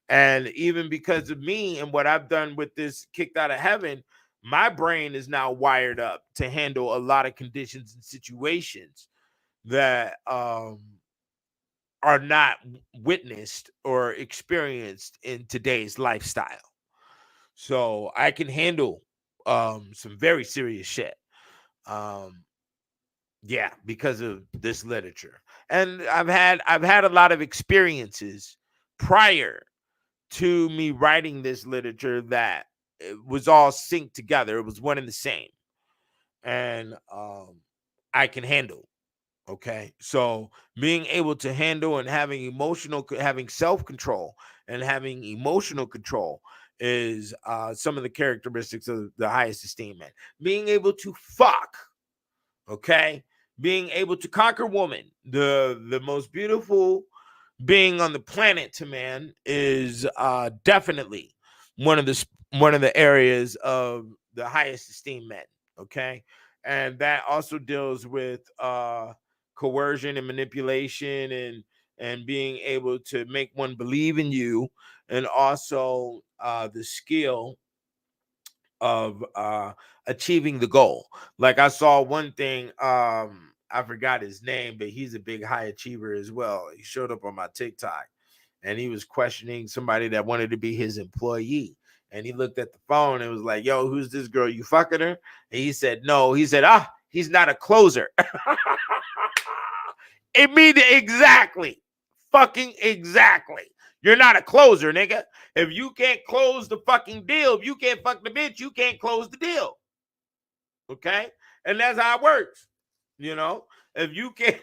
[SPEAKER 1] And even because of me and what I've done with this kicked out of heaven, my brain is now wired up to handle a lot of conditions and situations that are not witnessed or experienced in today's lifestyle. So I can handle some very serious shit. Um yeah, because of this literature. And I've had a lot of experiences prior to me writing this literature that it was all synced together. It was one and the same. And I can handle. Okay. So being able to handle and having self-control and having emotional control is some of the characteristics of the highest esteem man. Being able to fuck, okay, being able to conquer woman, the most beautiful being on the planet to man, is definitely one of the areas of the highest esteem men. Okay. And that also deals with coercion and manipulation, and being able to make one believe in you, and also the skill of achieving the goal. Like I saw one thing, I forgot his name, but he's a big high achiever as well. He showed up on my TikTok and he was questioning somebody that wanted to be his employee. And he looked at the phone and was like, "Yo, who's this girl? You fucking her?" And he said, "No." He said, he's not a closer." Immediately, exactly. Fucking exactly. You're not a closer, nigga. If you can't close the fucking deal, if you can't fuck the bitch, you can't close the deal. Okay? And that's how it works. You know, if you can't,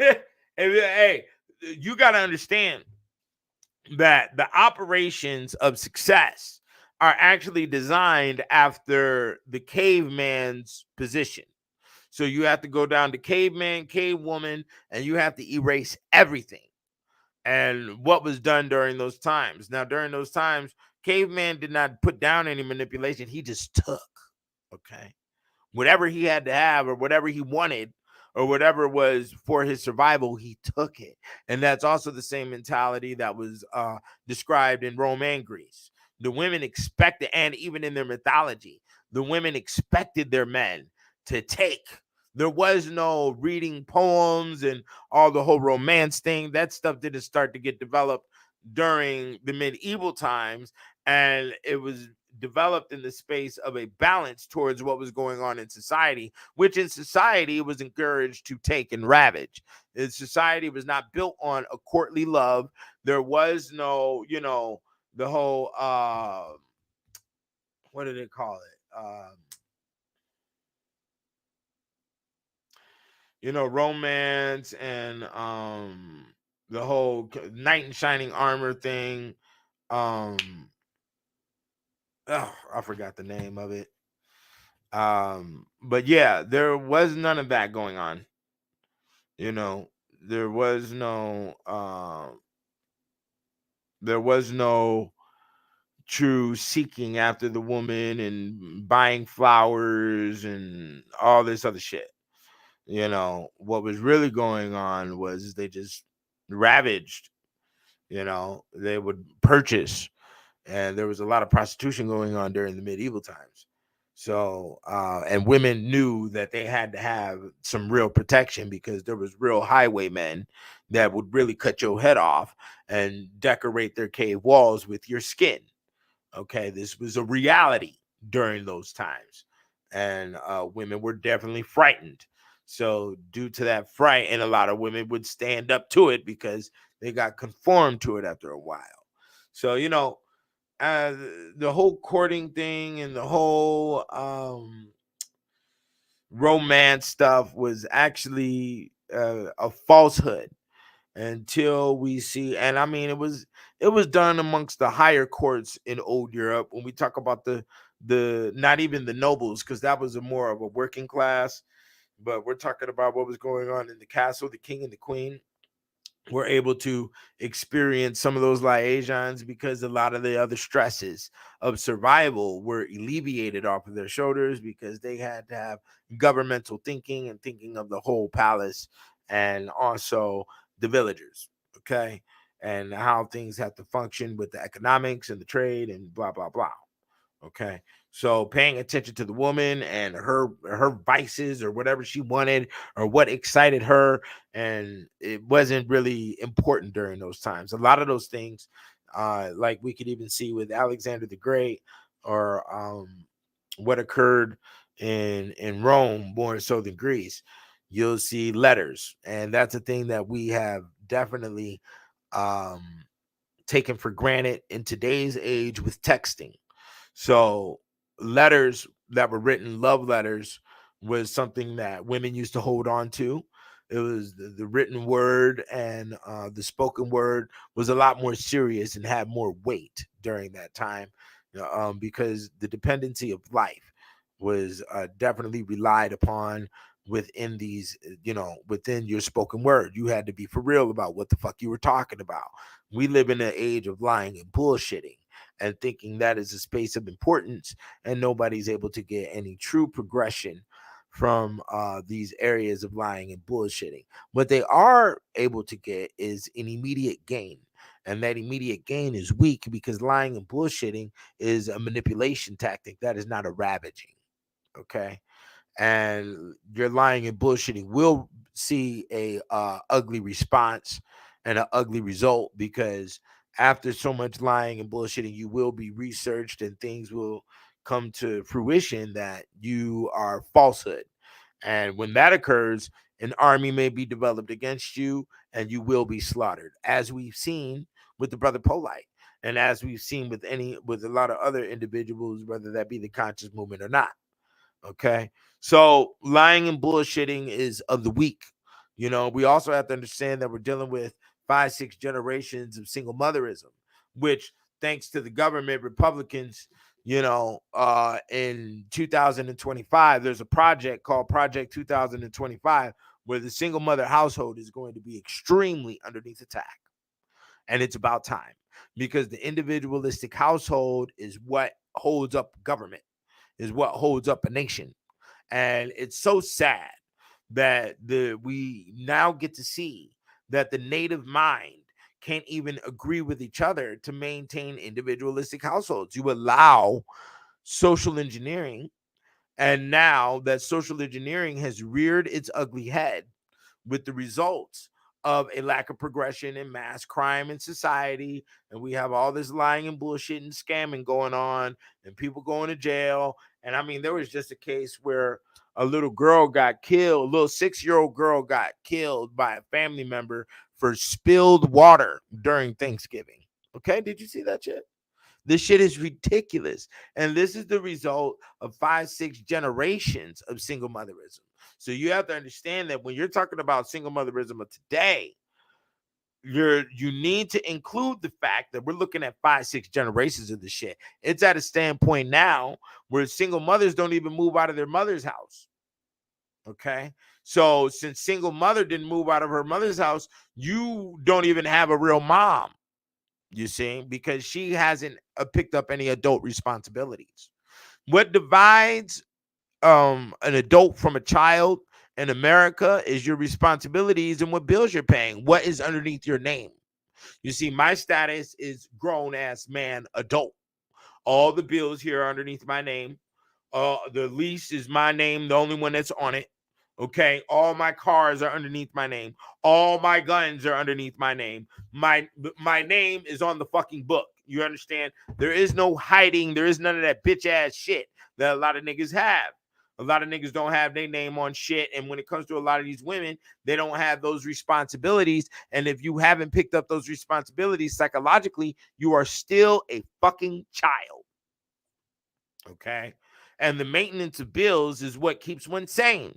[SPEAKER 1] hey, you got to understand that the operations of success are actually designed after the caveman's position. So you have to go down to caveman, cave woman, and you have to erase everything and what was done during those times. Now, during those times, caveman did not put down any manipulation. He just took, okay, whatever he had to have or whatever he wanted or whatever was for his survival, he took it. And that's also the same mentality that was described in Rome and Greece. The women expected, and even in their mythology, the women expected their men to take. There was no reading poems and all the whole romance thing. That stuff didn't start to get developed during the medieval times. And it was developed in the space of a balance towards what was going on in society, which in society was encouraged to take and ravage. Society was not built on a courtly love. There was no, the whole what do they call it? Romance and the whole knight in shining armor thing. Um I forgot the name of it. But yeah, there was none of that going on. There was no true seeking after the woman and buying flowers and all this other shit. What was really going on was they just ravaged. They would purchase, and there was a lot of prostitution going on during the medieval times. So, and women knew that they had to have some real protection because there was real highwaymen that would really cut your head off and decorate their cave walls with your skin. Okay, this was a reality during those times, and women were definitely frightened. So, due to that fright, and a lot of women would stand up to it because they got conformed to it after a while. So, uh, the whole courting thing and the whole romance stuff was actually a falsehood until we see. And I mean, it was done amongst the higher courts in old Europe. When we talk about the not even the nobles, because that was a more of a working class, but we're talking about what was going on in the castle, the king and the queen. were able to experience some of those liaisons because a lot of the other stresses of survival were alleviated off of their shoulders because they had to have governmental thinking and thinking of the whole palace and also the villagers, okay, and how things have to function with the economics and the trade and blah blah blah. Okay. So paying attention to the woman and her vices or whatever she wanted or what excited her, and it wasn't really important during those times. A lot of those things, like we could even see with Alexander the Great, or what occurred in Rome more so than Greece. You'll see letters, and that's a thing that we have definitely um, taken for granted in today's age with texting. So letters that were written, love letters, was something that women used to hold on to. It was the written word, and the spoken word was a lot more serious and had more weight during that time, because the dependency of life was definitely relied upon within these, within your spoken word. You had to be for real about what the fuck you were talking about. We live in an age of lying and bullshitting and thinking that is a space of importance, and nobody's able to get any true progression from these areas of lying and bullshitting. What they are able to get is an immediate gain, and that immediate gain is weak because lying and bullshitting is a manipulation tactic. That is not a ravaging. Okay. And your lying and bullshitting will see a ugly response and an ugly result, because after so much lying and bullshitting, you will be researched and things will come to fruition that you are falsehood. And when that occurs, an army may be developed against you and you will be slaughtered, as we've seen with the brother Polite, and as we've seen with a lot of other individuals, whether that be the conscious movement or not. Okay. So lying and bullshitting is of the weak. We also have to understand that we're dealing with 5, 6 generations of single motherism, which, thanks to the government, Republicans, in 2025, there's a project called Project 2025 where the single mother household is going to be extremely underneath attack. And it's about time, because the individualistic household is what holds up government, is what holds up a nation. And it's so sad that we now get to see that the native mind can't even agree with each other to maintain individualistic households. You allow social engineering, and now that social engineering has reared its ugly head with the results of a lack of progression in mass crime in society. And we have all this lying and bullshit and scamming going on, and people going to jail. And I mean, there was just a case where a little girl got killed, a little 6-year-old girl got killed by a family member for spilled water during Thanksgiving. Okay, did you see that shit? This shit is ridiculous. And this is the result of 5, 6 generations of single motherism. So you have to understand that when you're talking about single motherism of today, you need to include the fact that we're looking at 5, 6 generations of this shit. It's at a standpoint now where single mothers don't even move out of their mother's house. Okay. So since single mother didn't move out of her mother's house, you don't even have a real mom. You see, because she hasn't picked up any adult responsibilities. What divides an adult from a child in America is your responsibilities and what bills you're paying. What is underneath your name? You see, my status is grown ass man adult. All the bills here are underneath my name. The lease is my name, the only one that's on it. Okay, all my cars are underneath my name. All my guns are underneath my name. My name is on the fucking book. You understand? There is no hiding. There is none of that bitch ass shit that a lot of niggas have. A lot of niggas don't have their name on shit. And when it comes to a lot of these women, they don't have those responsibilities. And if you haven't picked up those responsibilities psychologically, you are still a fucking child. Okay. And the maintenance of bills is what keeps one sane.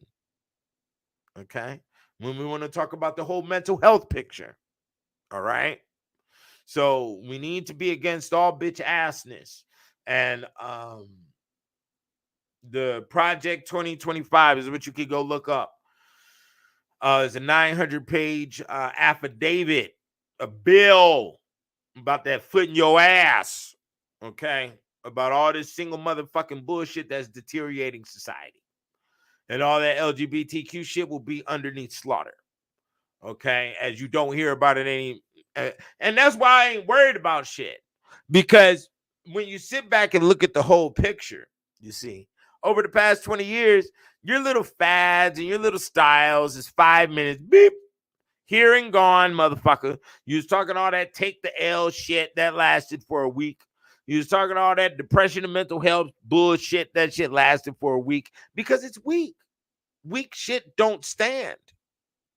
[SPEAKER 1] Okay. When we want to talk about the whole mental health picture. All right. So we need to be against all bitch assness. And the Project 2025 is what you could go look up. It's a 900-page affidavit, a bill about that foot in your ass, okay? About all this single motherfucking bullshit that's deteriorating society. And all that LGBTQ shit will be underneath slaughter, okay? As you don't hear about it any. And that's why I ain't worried about shit. Because when you sit back and look at the whole picture, you see, over the past 20 years, your little fads and your little styles is 5 minutes, beep, here and gone, motherfucker. You was talking all that take the L shit that lasted for a week. You was talking all that depression and mental health bullshit. That shit lasted for a week because it's weak. Weak shit don't stand.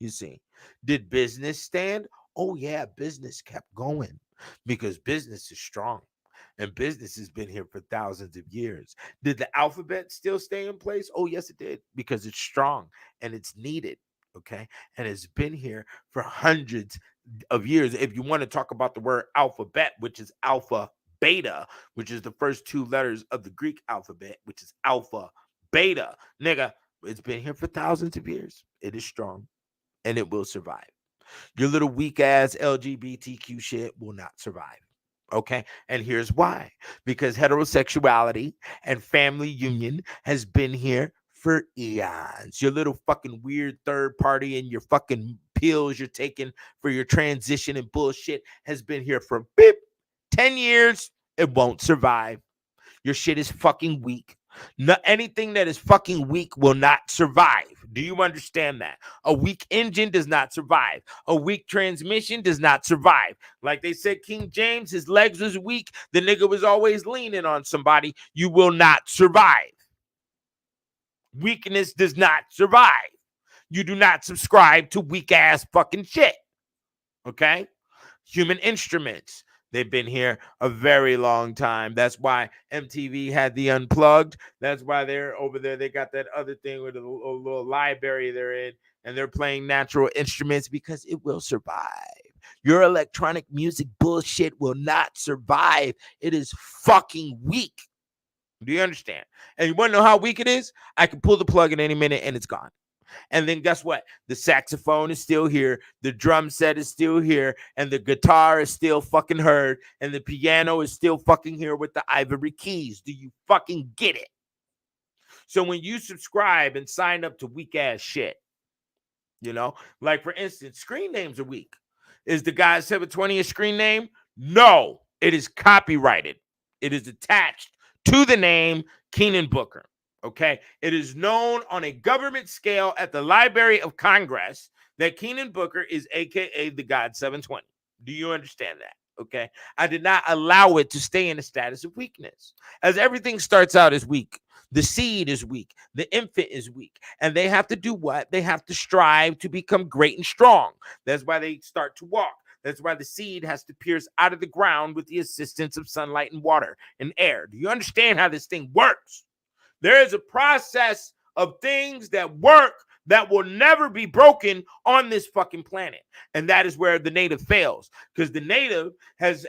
[SPEAKER 1] You see, did business stand? Oh yeah, business kept going because business is strong. And business has been here for thousands of years. Did the alphabet still stay in place? Oh, yes, it did, because it's strong and it's needed. Okay. And it's been here for hundreds of years. If you want to talk about the word alphabet, which is alpha beta, which is the first two letters of the Greek alphabet, which is alpha beta, nigga, it's been here for thousands of years. It is strong and it will survive. Your little weak ass LGBTQ shit will not survive. Okay. And here's why: because heterosexuality and family union has been here for eons. Your little fucking weird third party and your fucking pills you're taking for your transition and bullshit has been here for beep, 10 years. It won't survive. Your shit is fucking weak. No, anything that is fucking weak will not survive. Do you understand that? A weak engine does not survive. A weak transmission does not survive. Like they said, King James, his legs was weak. The nigga was always leaning on somebody. You will not survive. Weakness does not survive. You do not subscribe to weak ass fucking shit. Okay? Human instruments. They've been here a very long time. That's why MTV had the Unplugged. That's why they're over there. They got that other thing with a little library they're in, and they're playing natural instruments because it will survive. Your electronic music bullshit will not survive. It is fucking weak. Do you understand? And you want to know how weak it is? I can pull the plug in any minute and it's gone. And then guess what? The saxophone is still here. The drum set is still here. And the guitar is still fucking heard. And the piano is still fucking here with the ivory keys. Do you fucking get it? So when you subscribe and sign up to weak ass shit, you know, like for instance, screen names are weak. Is the guy 720 a screen name? No, it is copyrighted. It is attached to the name Keenan Booker. Okay, it is known on a government scale at the Library of Congress that Keenan Booker is AKA the God 720. Do you understand that? Okay, I did not allow it to stay in a status of weakness, as everything starts out as weak. The seed is weak, the infant is weak, and they have to do what? They have to strive to become great and strong. That's why they start to walk. That's why the seed has to pierce out of the ground with the assistance of sunlight and water and air. Do you understand how this thing works? There is a process of things that work that will never be broken on this fucking planet. And that is where the native fails, because the native has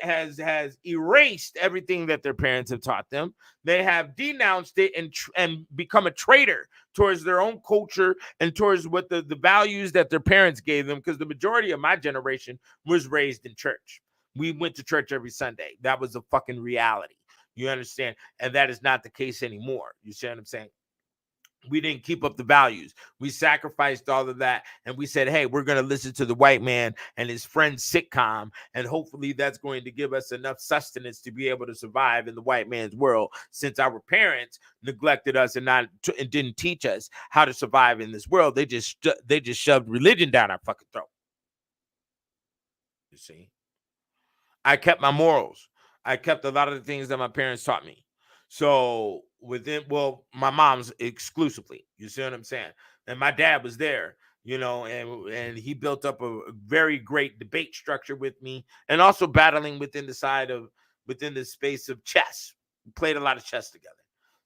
[SPEAKER 1] erased everything that their parents have taught them. They have denounced it and become a traitor towards their own culture and towards what the values that their parents gave them, because the majority of my generation was raised in church. We went to church every Sunday. That was a fucking reality. You understand? And that is not the case anymore. You see what I'm saying? We didn't keep up the values. We sacrificed all of that. And we said, hey, we're going to listen to the white man and his friend's sitcom. And hopefully that's going to give us enough sustenance to be able to survive in the white man's world, since our parents neglected us and didn't teach us how to survive in this world. They just shoved religion down our fucking throat. You see? I kept my morals. I kept a lot of the things that my parents taught me. So my mom's exclusively, you see what I'm saying? And my dad was there, you know, and he built up a very great debate structure with me, and also battling within the space of chess. We played a lot of chess together.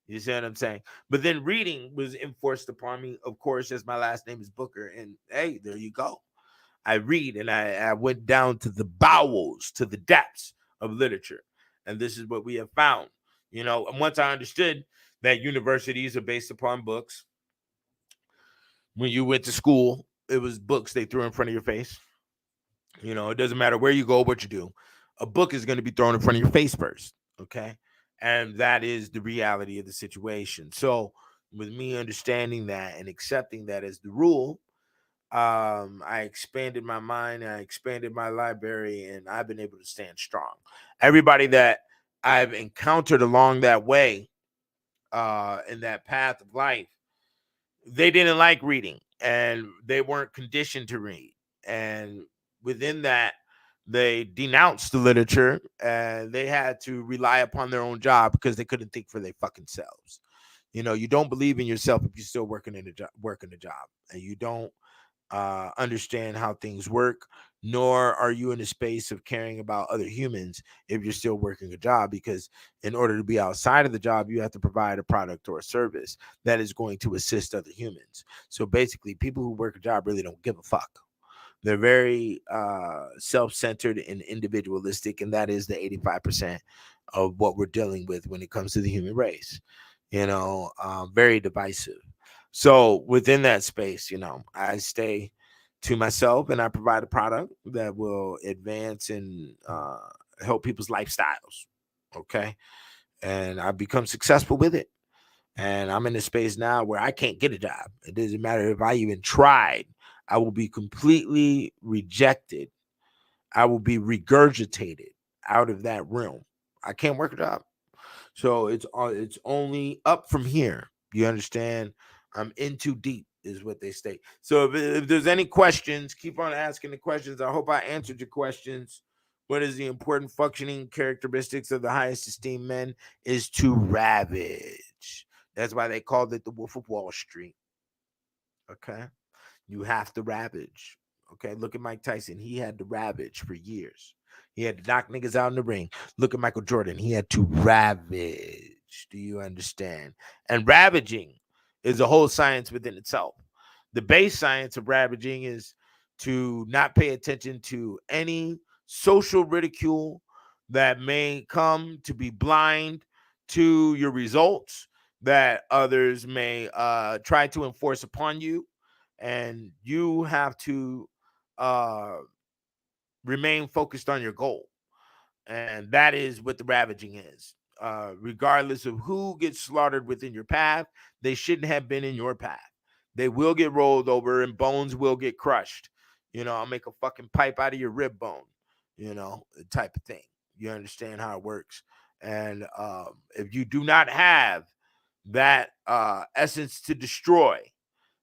[SPEAKER 1] You see what I'm saying? But then reading was enforced upon me, of course, as my last name is Booker. And hey, there you go. I read, and I went down to the bowels, to the depths of literature. And this is what we have found. You know, and once I understood that universities are based upon books, when you went to school, it was books they threw in front of your face. You know, it doesn't matter where you go, what you do. A book is going to be thrown in front of your face first. Okay. And that is the reality of the situation. So, with me understanding that and accepting that as the rule, I expanded my mind, I expanded my library, and I've been able to stand strong. Everybody that I've encountered along that way, in that path of life, they didn't like reading and they weren't conditioned to read. And within that, they denounced the literature and they had to rely upon their own job because they couldn't think for their fucking selves. You know, you don't believe in yourself if you're still working a job, and you don't understand how things work, nor are you in a space of caring about other humans if you're still working a job. Because in order to be outside of the job, you have to provide a product or a service that is going to assist other humans. So basically, people who work a job really don't give a fuck. They're very self-centered and individualistic, and that is the 85% of what we're dealing with when it comes to the human race. You know, very divisive. So within that space, you know, I stay to myself and I provide a product that will advance and help people's lifestyles. Okay. And I become successful with it. And I'm in a space now where I can't get a job. It doesn't matter if I even tried, I will be completely rejected. I will be regurgitated out of that realm. I can't work a job. So it's only up from here. You understand? I'm in too deep, is what they state. So if there's any questions, keep on asking the questions. I hope I answered your questions. What is the important functioning characteristics of the highest esteemed men? Is to ravage. That's why they called it the Wolf of Wall Street. Okay. You have to ravage. Okay. Look at Mike Tyson. He had to ravage for years. He had to knock niggas out in the ring. Look at Michael Jordan. He had to ravage. Do you understand? And ravaging is a whole science within itself. The base science of ravaging is to not pay attention to any social ridicule that may come, to be blind to your results that others may try to enforce upon you, and you have to uh, remain focused on your goal. And that is what the ravaging is. Regardless of who gets slaughtered within your path, they shouldn't have been in your path. They will get rolled over and bones will get crushed. You know, I'll make a fucking pipe out of your rib bone, you know, type of thing. You understand how it works. And if you do not have that essence to destroy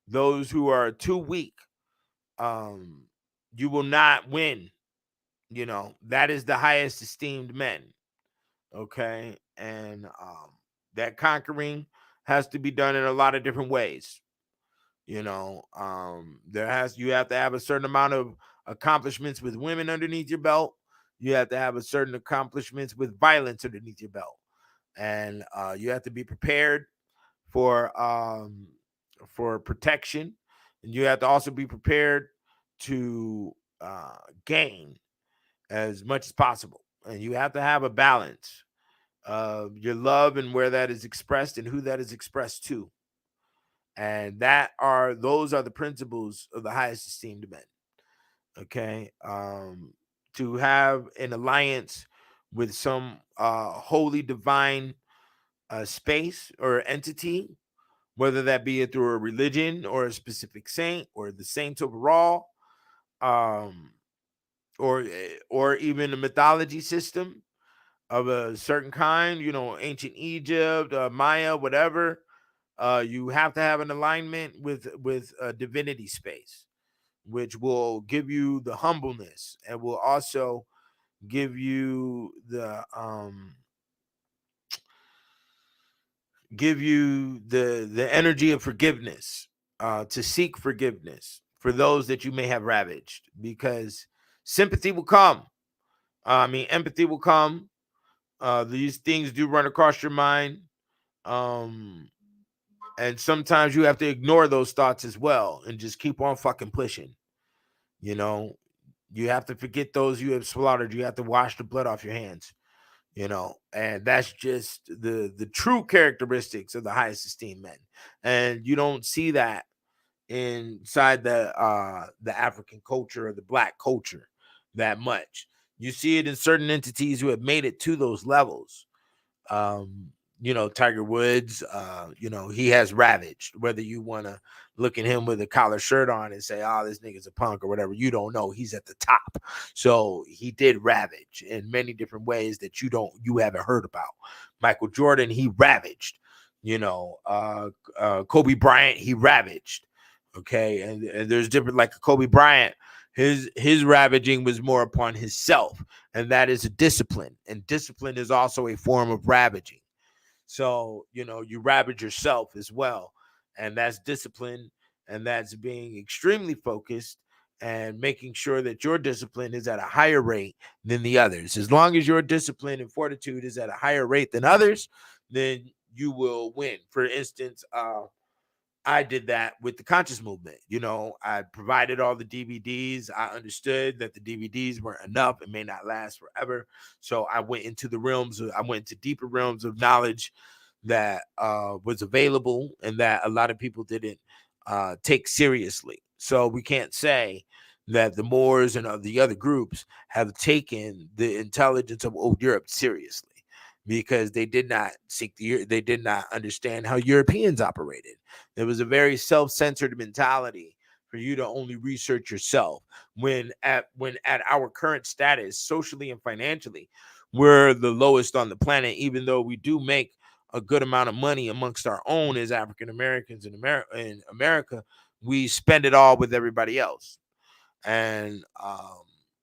[SPEAKER 1] those who are too weak, um, you will not win. You know, that is the highest esteemed men. Okay. And that conquering has to be done in a lot of different ways. You know, you have to have a certain amount of accomplishments with women underneath your belt. You have to have a certain accomplishments with violence underneath your belt. And you have to be prepared for protection, and you have to also be prepared to gain as much as possible. And you have to have a balance of your love and where that is expressed and who that is expressed to. And those are the principles of the highest esteemed men. Okay. To have an alliance with some holy divine space or entity, whether that be through a religion or a specific saint or the saints overall, um, or even a mythology system of a certain kind, you know, ancient Egypt, Maya, whatever. You have to have an alignment with a divinity space, which will give you the humbleness and will also give you the energy of forgiveness, to seek forgiveness for those that you may have ravaged, because sympathy will come. Empathy will come. These things do run across your mind. Um, and sometimes you have to ignore those thoughts as well and just keep on fucking pushing. You know, you have to forget those you have slaughtered. You have to wash the blood off your hands. You know, and that's just the true characteristics of the highest esteemed men. And you don't see that inside the African culture or the black culture that much. You see it in certain entities who have made it to those levels. Um, Tiger Woods, he has ravaged. Whether you want to look at him with a collar shirt on and say, oh, this nigga's a punk or whatever, you don't know. He's at the top. So he did ravage in many different ways that you haven't heard about. Michael Jordan, he ravaged. Kobe Bryant, he ravaged. Okay. And there's different, like Kobe Bryant, his ravaging was more upon himself, and that is a discipline. And discipline is also a form of ravaging. So, you ravage yourself as well. And that's discipline. And that's being extremely focused and making sure that your discipline is at a higher rate than the others. As long as your discipline and fortitude is at a higher rate than others, then you will win. For instance, I did that with the conscious movement. I provided all the DVDs. I understood that the DVDs weren't enough. It may not last forever. So I went into I went into deeper realms of knowledge that was available and that a lot of people didn't take seriously. So we can't say that the Moors and the other groups have taken the intelligence of old Europe seriously, because they did not they did not understand how Europeans operated. There was a very self-centered mentality for you to only research yourself. When at our current status, socially and financially, we're the lowest on the planet, even though we do make a good amount of money amongst our own as African Americans in America, we spend it all with everybody else. And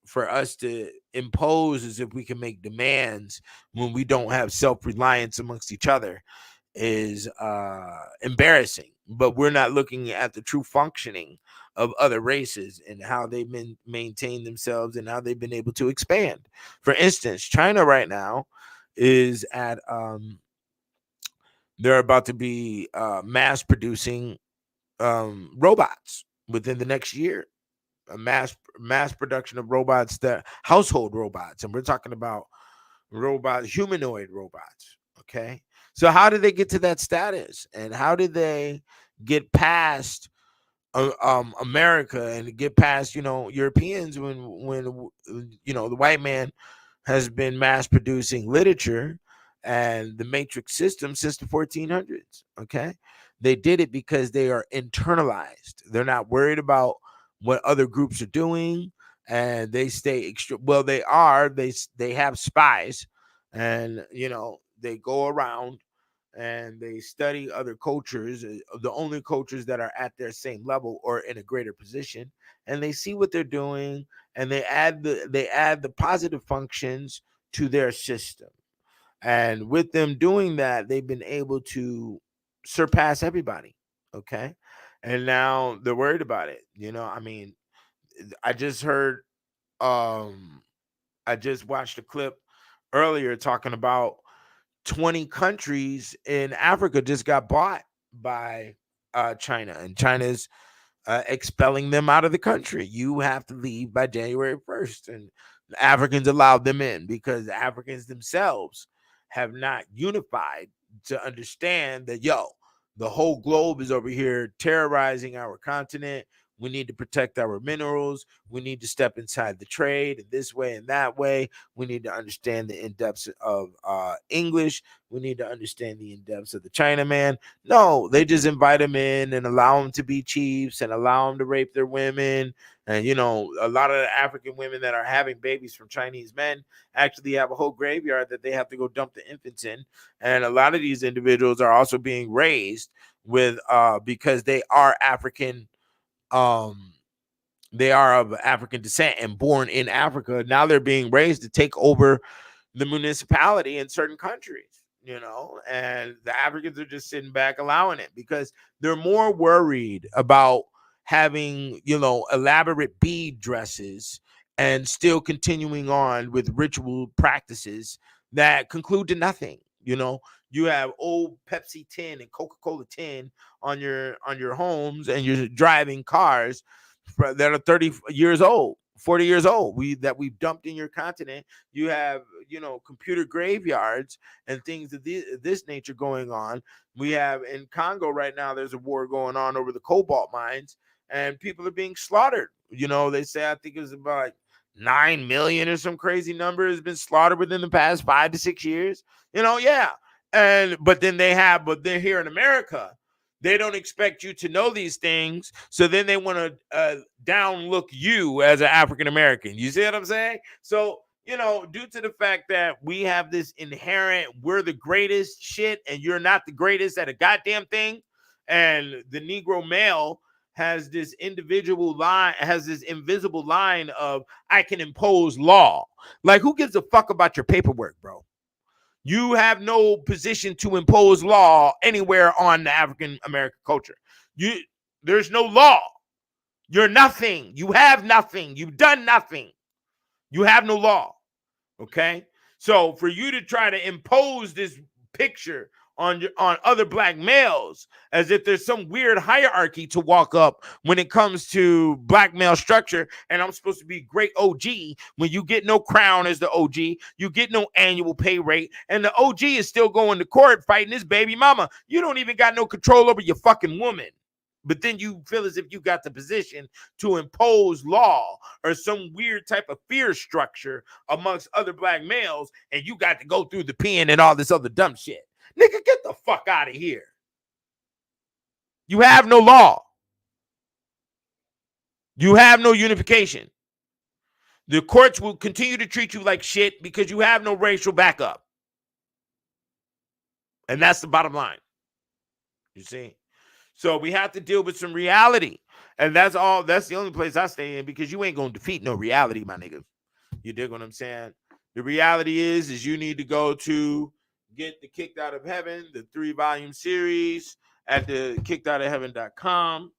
[SPEAKER 1] for us to impose as if we can make demands when we don't have self-reliance amongst each other is embarrassing. But we're not looking at the true functioning of other races and how they've maintain themselves and how they've been able to expand. For instance, China right now is at they're about to be mass producing robots within the next year. A mass production of robots, that household robots, and we're talking about robots, humanoid robots. Okay, so how did they get to that status, and how did they get past America and get past Europeans when the white man has been mass producing literature and the matrix system since the 1400s. Okay, they did it because they are internalized. They're not worried about what other groups are doing, and they stay extra. Well, they have spies, and they go around and they study other cultures, the only cultures that are at their same level or in a greater position, and they see what they're doing, and they add the positive functions to their system. And with them doing that, they've been able to surpass everybody. Okay. And now they're worried about it. I mean, I just heard um I just watched a clip earlier talking about 20 countries in Africa just got bought by China, and China's expelling them out of the country. You have to leave by January 1st. And the Africans allowed them in because the Africans themselves have not unified to understand that, the whole globe is over here terrorizing our continent. We need to protect our minerals. We need to step inside the trade in this way and that way. We need to understand the in-depths of English. We need to understand the in-depths of the Chinaman. No, they just invite them in and allow them to be chiefs and allow them to rape their women. And, a lot of the African women that are having babies from Chinese men actually have a whole graveyard that they have to go dump the infants in. And a lot of these individuals are also being raised with because they are African. They are of African descent and born in Africa. Now they're being raised to take over the municipality in certain countries, and the Africans are just sitting back allowing it because they're more worried about having, elaborate bead dresses and still continuing on with ritual practices that conclude to nothing. You have old Pepsi tin and Coca-Cola tin on your homes, and you're driving cars that are 30 years old. 40 years old that we've dumped in your continent. You have, computer graveyards and things of this nature going on. We have in Congo right now, there's a war going on over the cobalt mines, and people are being slaughtered. They say, I think it was about like 9 million or some crazy number has been slaughtered within the past 5 to 6 years. Yeah. But they're here in America. They don't expect you to know these things. So then they want to downlook you as an African American. You see what I'm saying? So, due to the fact that we have this inherent, we're the greatest shit and you're not the greatest at a goddamn thing. And the Negro male has this invisible line of, I can impose law. Like, who gives a fuck about your paperwork, bro? You have no position to impose law anywhere on the African American culture. There's no law. You're nothing. You have nothing. You've done nothing. You have no law. Okay? So for you to try to impose this picture on other black males as if there's some weird hierarchy to walk up when it comes to black male structure, and I'm supposed to be great OG when you get no crown as the OG, you get no annual pay rate, and the OG is still going to court fighting his baby mama. You don't even got no control over your fucking woman. But then you feel as if you got the position to impose law or some weird type of fear structure amongst other black males, and you got to go through the pen and all this other dumb shit. Nigga, get the fuck out of here. You have no law. You have no unification. The courts will continue to treat you like shit because you have no racial backup. And that's the bottom line. You see? So we have to deal with some reality. And that's the only place I stay in, because you ain't going to defeat no reality, my nigga. You dig what I'm saying? The reality is you need to go to get the Kicked Out of Heaven, the 3-volume series at the kickedoutofheaven.com.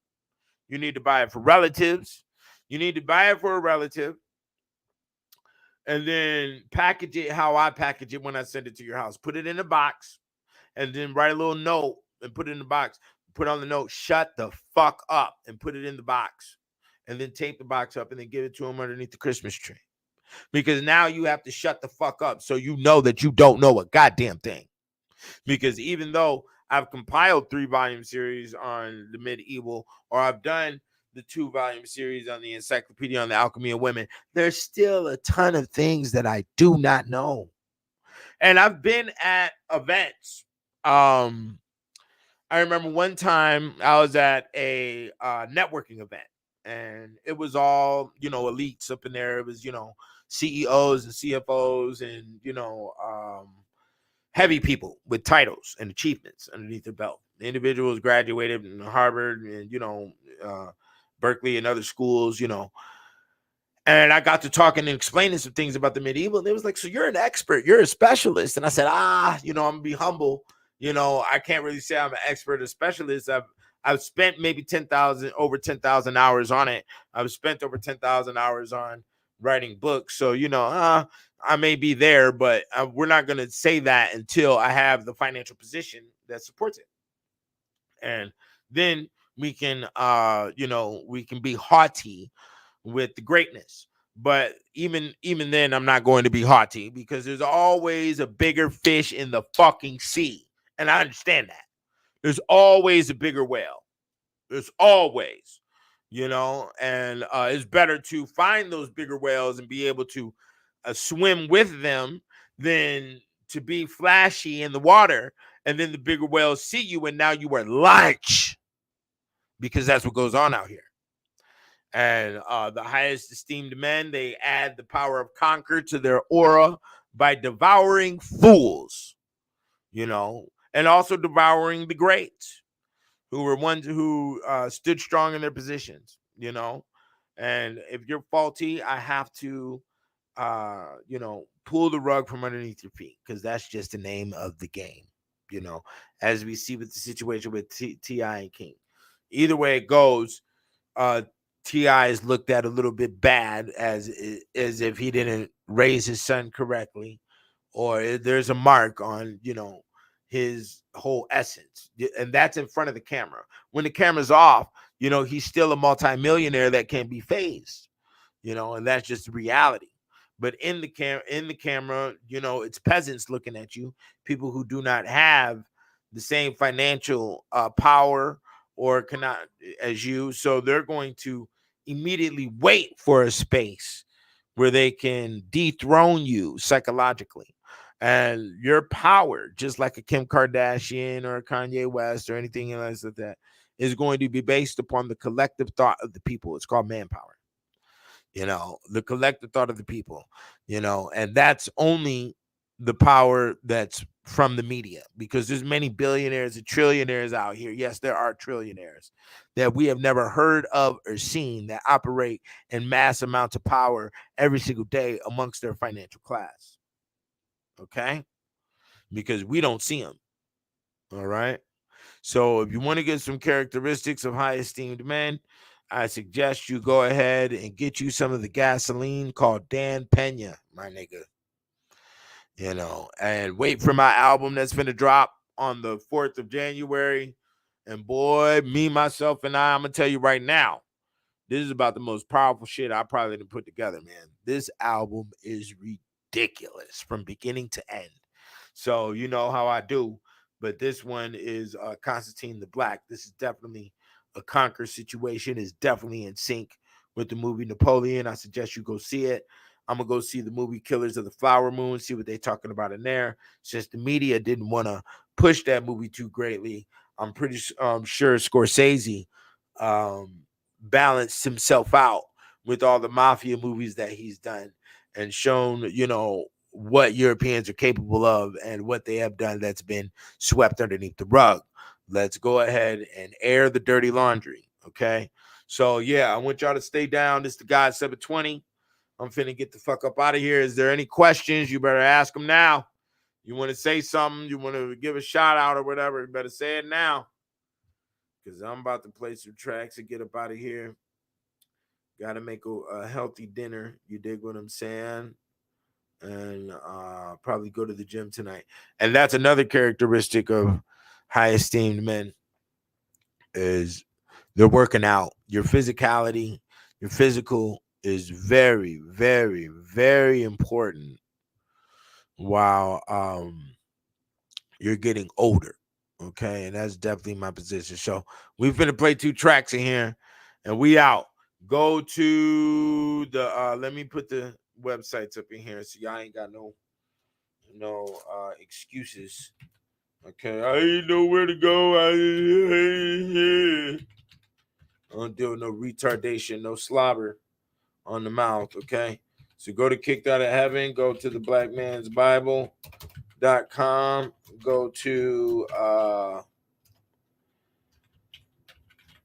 [SPEAKER 1] You need to buy it for relatives. You need to buy it for a relative and then package it how I package it when I send it to your house. Put it in a box and then write a little note and put it in the box. Put on the note, shut the fuck up, and put it in the box. And then tape the box up and then give it to them underneath the Christmas tree. Because now you have to shut the fuck up so you know that you don't know a goddamn thing. Because even though I've compiled 3-volume series on the medieval, or I've done the 2-volume series on the encyclopedia on the alchemy of women, there's still a ton of things that I do not know. And I've been at events. I remember one time I was at a networking event, and it was all, elites up in there. It was, CEOs and CFOs and, heavy people with titles and achievements underneath their belt. The individuals graduated from Harvard and, Berkeley and other schools, And I got to talking and explaining some things about the medieval. And they was like, so you're an expert, you're a specialist. And I said, I'm going to be humble. I can't really say I'm an expert or specialist. I've spent maybe over 10,000 hours on it. I've spent over 10,000 hours on writing books. So, I may be there, but we're not going to say that until I have the financial position that supports it. And then we can, we can be haughty with the greatness. But even then, I'm not going to be haughty, because there's always a bigger fish in the fucking sea. And I understand that. There's always a bigger whale. There's always, and it's better to find those bigger whales and be able to swim with them than to be flashy in the water. And then the bigger whales see you and now you are lunch, because that's what goes on out here. And the highest esteemed men, they add the power of conquer to their aura by devouring fools, and also devouring the greats, who were ones who stood strong in their positions, And if you're faulty, I have to, pull the rug from underneath your feet, because that's just the name of the game, as we see with the situation with T.I. and King. Either way it goes, T.I. is looked at a little bit bad as if he didn't raise his son correctly, or there's a mark on, his whole essence. And that's in front of the camera. When the camera's off, he's still a multimillionaire that can be phased, and that's just reality. But in the camera, it's peasants looking at you, people who do not have the same financial power or cannot as you, so they're going to immediately wait for a space where they can dethrone you psychologically. And your power, just like a Kim Kardashian or a Kanye West or anything else like that, is going to be based upon the collective thought of the people. It's called manpower. The collective thought of the people, and that's only the power that's from the media, because there's many billionaires and trillionaires out here. Yes, there are trillionaires that we have never heard of or seen that operate in mass amounts of power every single day amongst their financial class. Okay? Because we don't see them. All right? So if you want to get some characteristics of high esteemed men, I suggest you go ahead and get you some of the gasoline called Dan Pena, my nigga. And wait for my album that's going to drop on the 4th of January. And boy, me, myself, and I'm going to tell you right now, this is about the most powerful shit I probably didn't put together, man. This album is ridiculous from beginning to end. So you know how I do. But this one is Constantine the Black. This is definitely a Conquer situation. Is definitely in sync with the movie Napoleon. I suggest you go see it. I'm going to go see the movie Killers of the Flower Moon, see what they're talking about in there. Since the media didn't want to push that movie too greatly, I'm pretty sure Scorsese balanced himself out with all the mafia movies that he's done and shown, what Europeans are capable of and what they have done that's been swept underneath the rug. Let's go ahead and air the dirty laundry, okay? So, yeah, I want y'all to stay down. This is the guy 720. I'm finna get the fuck up out of here. Is there any questions? You better ask them now. You want to say something? You want to give a shout out or whatever? You better say it now. Because I'm about to play some tracks and get up out of here. Got to make a healthy dinner. You dig what I'm saying? And probably go to the gym tonight. And that's another characteristic of high esteemed men, is they're working out. Your physicality, your physical is very, very, very important while you're getting older. Okay, and that's definitely my position. So we're gonna play 2 tracks in here, and we out. Go to the let me put the websites up in here so y'all ain't got no excuses. Okay, I ain't know where to go. I don't deal with no retardation, no slobber on the mouth. Okay, so go to Kicked Out of Heaven, go to the blackmansbible.com, go to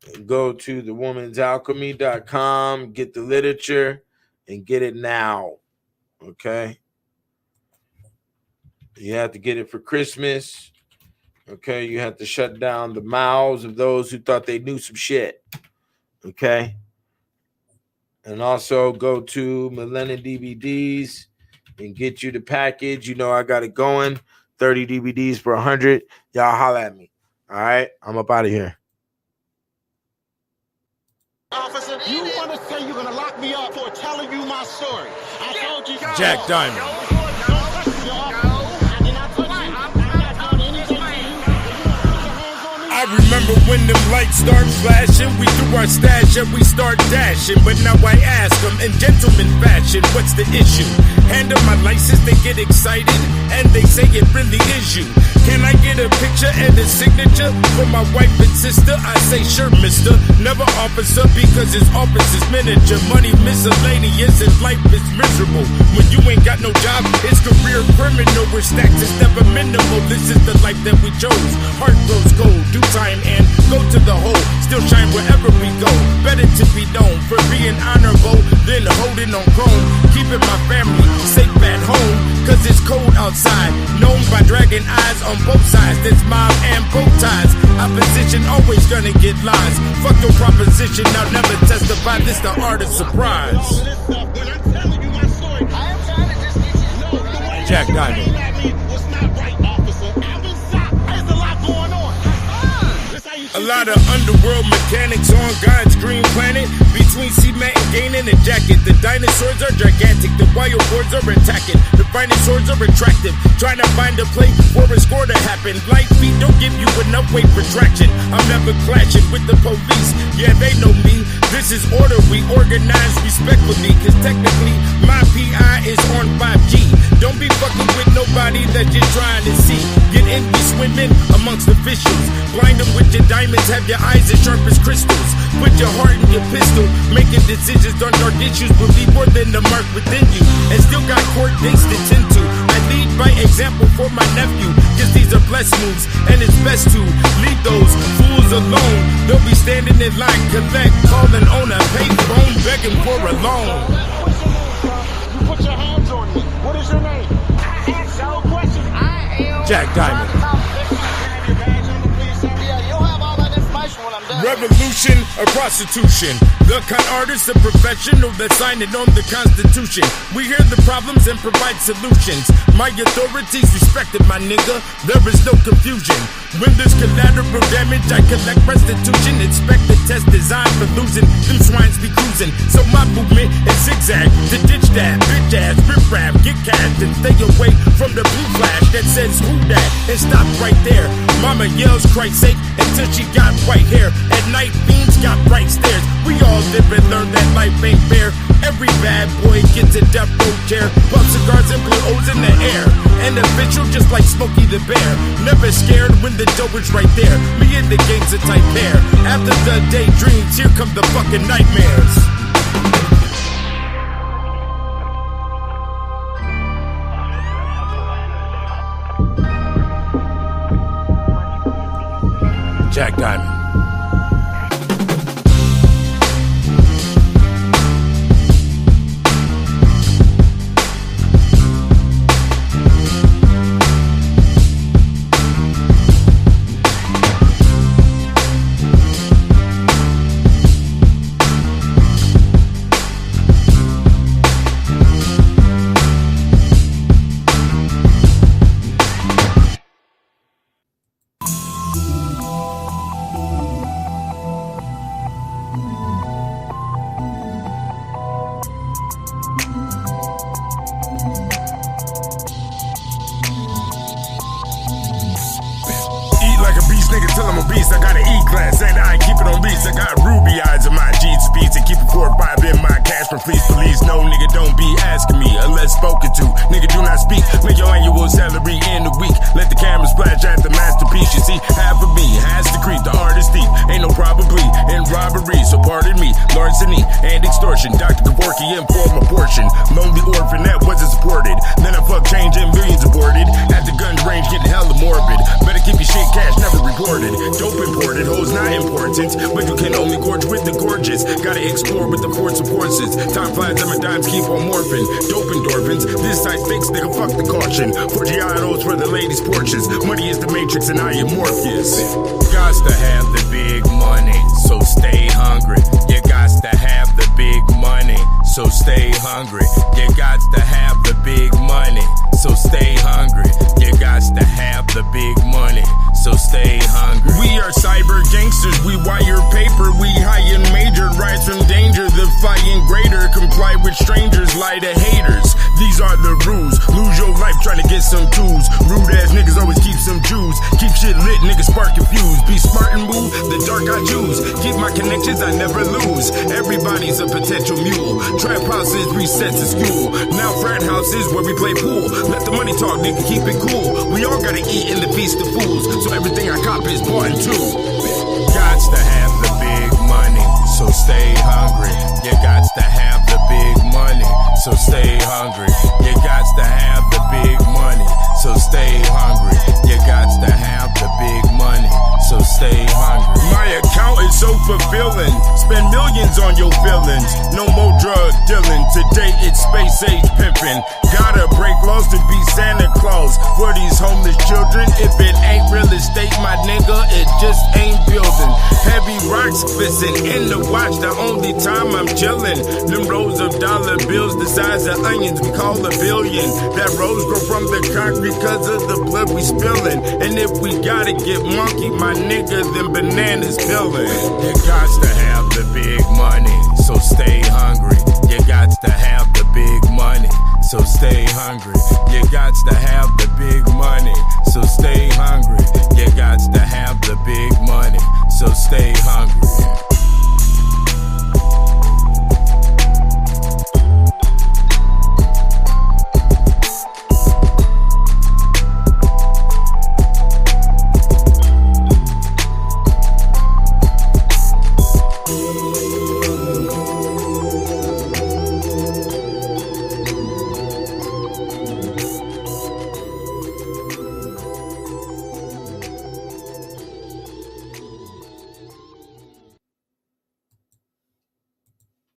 [SPEAKER 1] the womansalchemy.com, get the literature and get it now. Okay, you have to get it for Christmas. Okay, you have to shut down the mouths of those who thought they knew some shit. Okay, and also go to Millennium DVDs and get you the package. I got it going. 30 DVDs for 100. Y'all holla at me. All right, I'm up out of here.
[SPEAKER 4] Officer, you want to say you're going to lock me up for telling you my story? I told you.
[SPEAKER 2] Jack Diamond. I remember when them lights start flashing, we threw our stash and we start dashing. But now I ask them in gentleman fashion, what's the issue? Hand them my license, they get excited, and they say it really is you. Can I get a picture and a signature for my wife and sister? I say sure, mister. Never officer because his office is miniature. Money miscellaneous and life is miserable. When you ain't got no job, it's career criminal. Where stacks is never minimal. This is the life that we chose. Heart grows gold, do time and go to the hole. Still shine wherever we go. Better to be known for being honorable than holding on chrome. Keeping my family safe at home, cause it's cold outside. Known by dragging eyes on both sides. That's mob and bow ties. Opposition always gonna get lies. Fuck your proposition, I'll never testify. This the art of surprise. Jack Diamond.
[SPEAKER 4] What's not right, officer? I've been shot. There's a lot going on. This how you
[SPEAKER 2] A lot of underworld mechanics on God's green planet. Between cement and gaining a jacket. The dinosaurs are gigantic. The wild boards are attacking. The finest swords are attractive. Trying to find a play for a score to happen. Light feet don't give you enough weight for traction. I'm never clashing with the police. Yeah, they know me. This is order. We organize respectfully. Cause technically, my PI is on 5G. Don't be fucking with nobody that you're trying to see. Get in, be swimming amongst officials. Blind them with your diamonds. Have your eyes as sharp as crystals. Put your heart in your pistol. Making decisions on dark issues. Believe more than the mark within you. And still got court dates to tend to. I lead by example for my nephew. Cause these are blessed moves. And it's best to leave those fools alone. They'll be standing in line, collect, calling on a pay phone, begging for a loan.
[SPEAKER 4] What's your name, sir? You put your hands on me. What is your name? I asked no questions. I am
[SPEAKER 1] Jack Diamond.
[SPEAKER 2] Revolution or prostitution? The con artist, a professional that's signing on the Constitution. We hear the problems and provide solutions. My authorities respected, my nigga. There is no confusion. When there's collateral damage, I collect restitution. Inspect the test designed for losing. Them swines be cruising. So my movement is zigzag to ditch that bitch ass, rip rap, get cash and stay away from the blue flash that says who that and stop right there. Mama yells Christ's sake until she got white hair. At night, fiends got bright stares. We all live and learn that life ain't fair. Every bad boy gets a death row chair. Pop cigars and blow O's in the air. An official just like Smokey the Bear. Never scared when the dough is right there. Me and the gang's a tight pair. After the daydreams, here come the fucking nightmares.
[SPEAKER 1] Jack Diamond.
[SPEAKER 2] Nigga tell him a beast, I got an E-class, and I keep it on beats. I got ruby eyes in my jeans speeds and keep it 4-5 in my cash for please. No, nigga, don't be asking me unless spoken to. Nigga, do not speak. Make your annual salary in a week. Let the camera splash at the masterpiece. You see, half of me has to creep. The artist thief ain't no probably in robbery. So pardon me, larceny and extortion. Dr. Kevorkian in form of portion. Lonely orphan that wasn't supported. Then I fuck change and millions aborted. At the gun range, getting hella morbid. Better keep your shit cash, never recorded. Dope imported, hoes not important. But you can only gorge with the gorgeous. Gotta explore with the force of horses. Time flies and my dimes keep on morphing. Dope endorphins, this side fix, nigga, fuck the caution. 4 Giottos for the ladies' porches. Money is the matrix and I am Morpheus. Gots to have the big money, so stay hungry. You gots to have the big money, so stay hungry. You gots to have the big money, so stay hungry. You gots to have the big money, so stay hungry. We are cyber gangsters, we wire paper, we high and major, rise from danger, the fighting greater, comply with strangers, lie to haters. These are the rules, lose your life trying to get some tools. Rude ass niggas always keep some Jews, keep shit lit, niggas spark confused. Be smart and move, the dark I choose, keep my connections, I never lose. Everybody's a potential mule, trap houses, resets to school. Now frat houses where we play pool. Let the money talk, nigga, keep it cool. We all gotta eat in the feast of fools, so everything I cop is bought in two. Gots to have the big money, so stay hungry. You gots to have the big money, so stay hungry. You gots to have the big money, so stay hungry. You gots to have the big money, so stay hungry. My account is so fulfilling, spend millions on your feelings. No more drug dealing, today it's space age pimping. Gotta break laws to be Santa Claus for these homeless children. If it ain't real estate, my nigga, it just ain't building. Heavy rocks,
[SPEAKER 3] Listen, in the watch, the only time I'm chillin'. Them rows of dollar bills the size of onions, we call a billion. That rose grow from the concrete cause of the blood we spillin'. And if we gotta get monkey, my nigga, then bananas pillin'. You got to have the big money, so stay hungry. You got to have the big money, so stay hungry. You got to have the big money, so stay hungry. You got to have the big money, so stay hungry.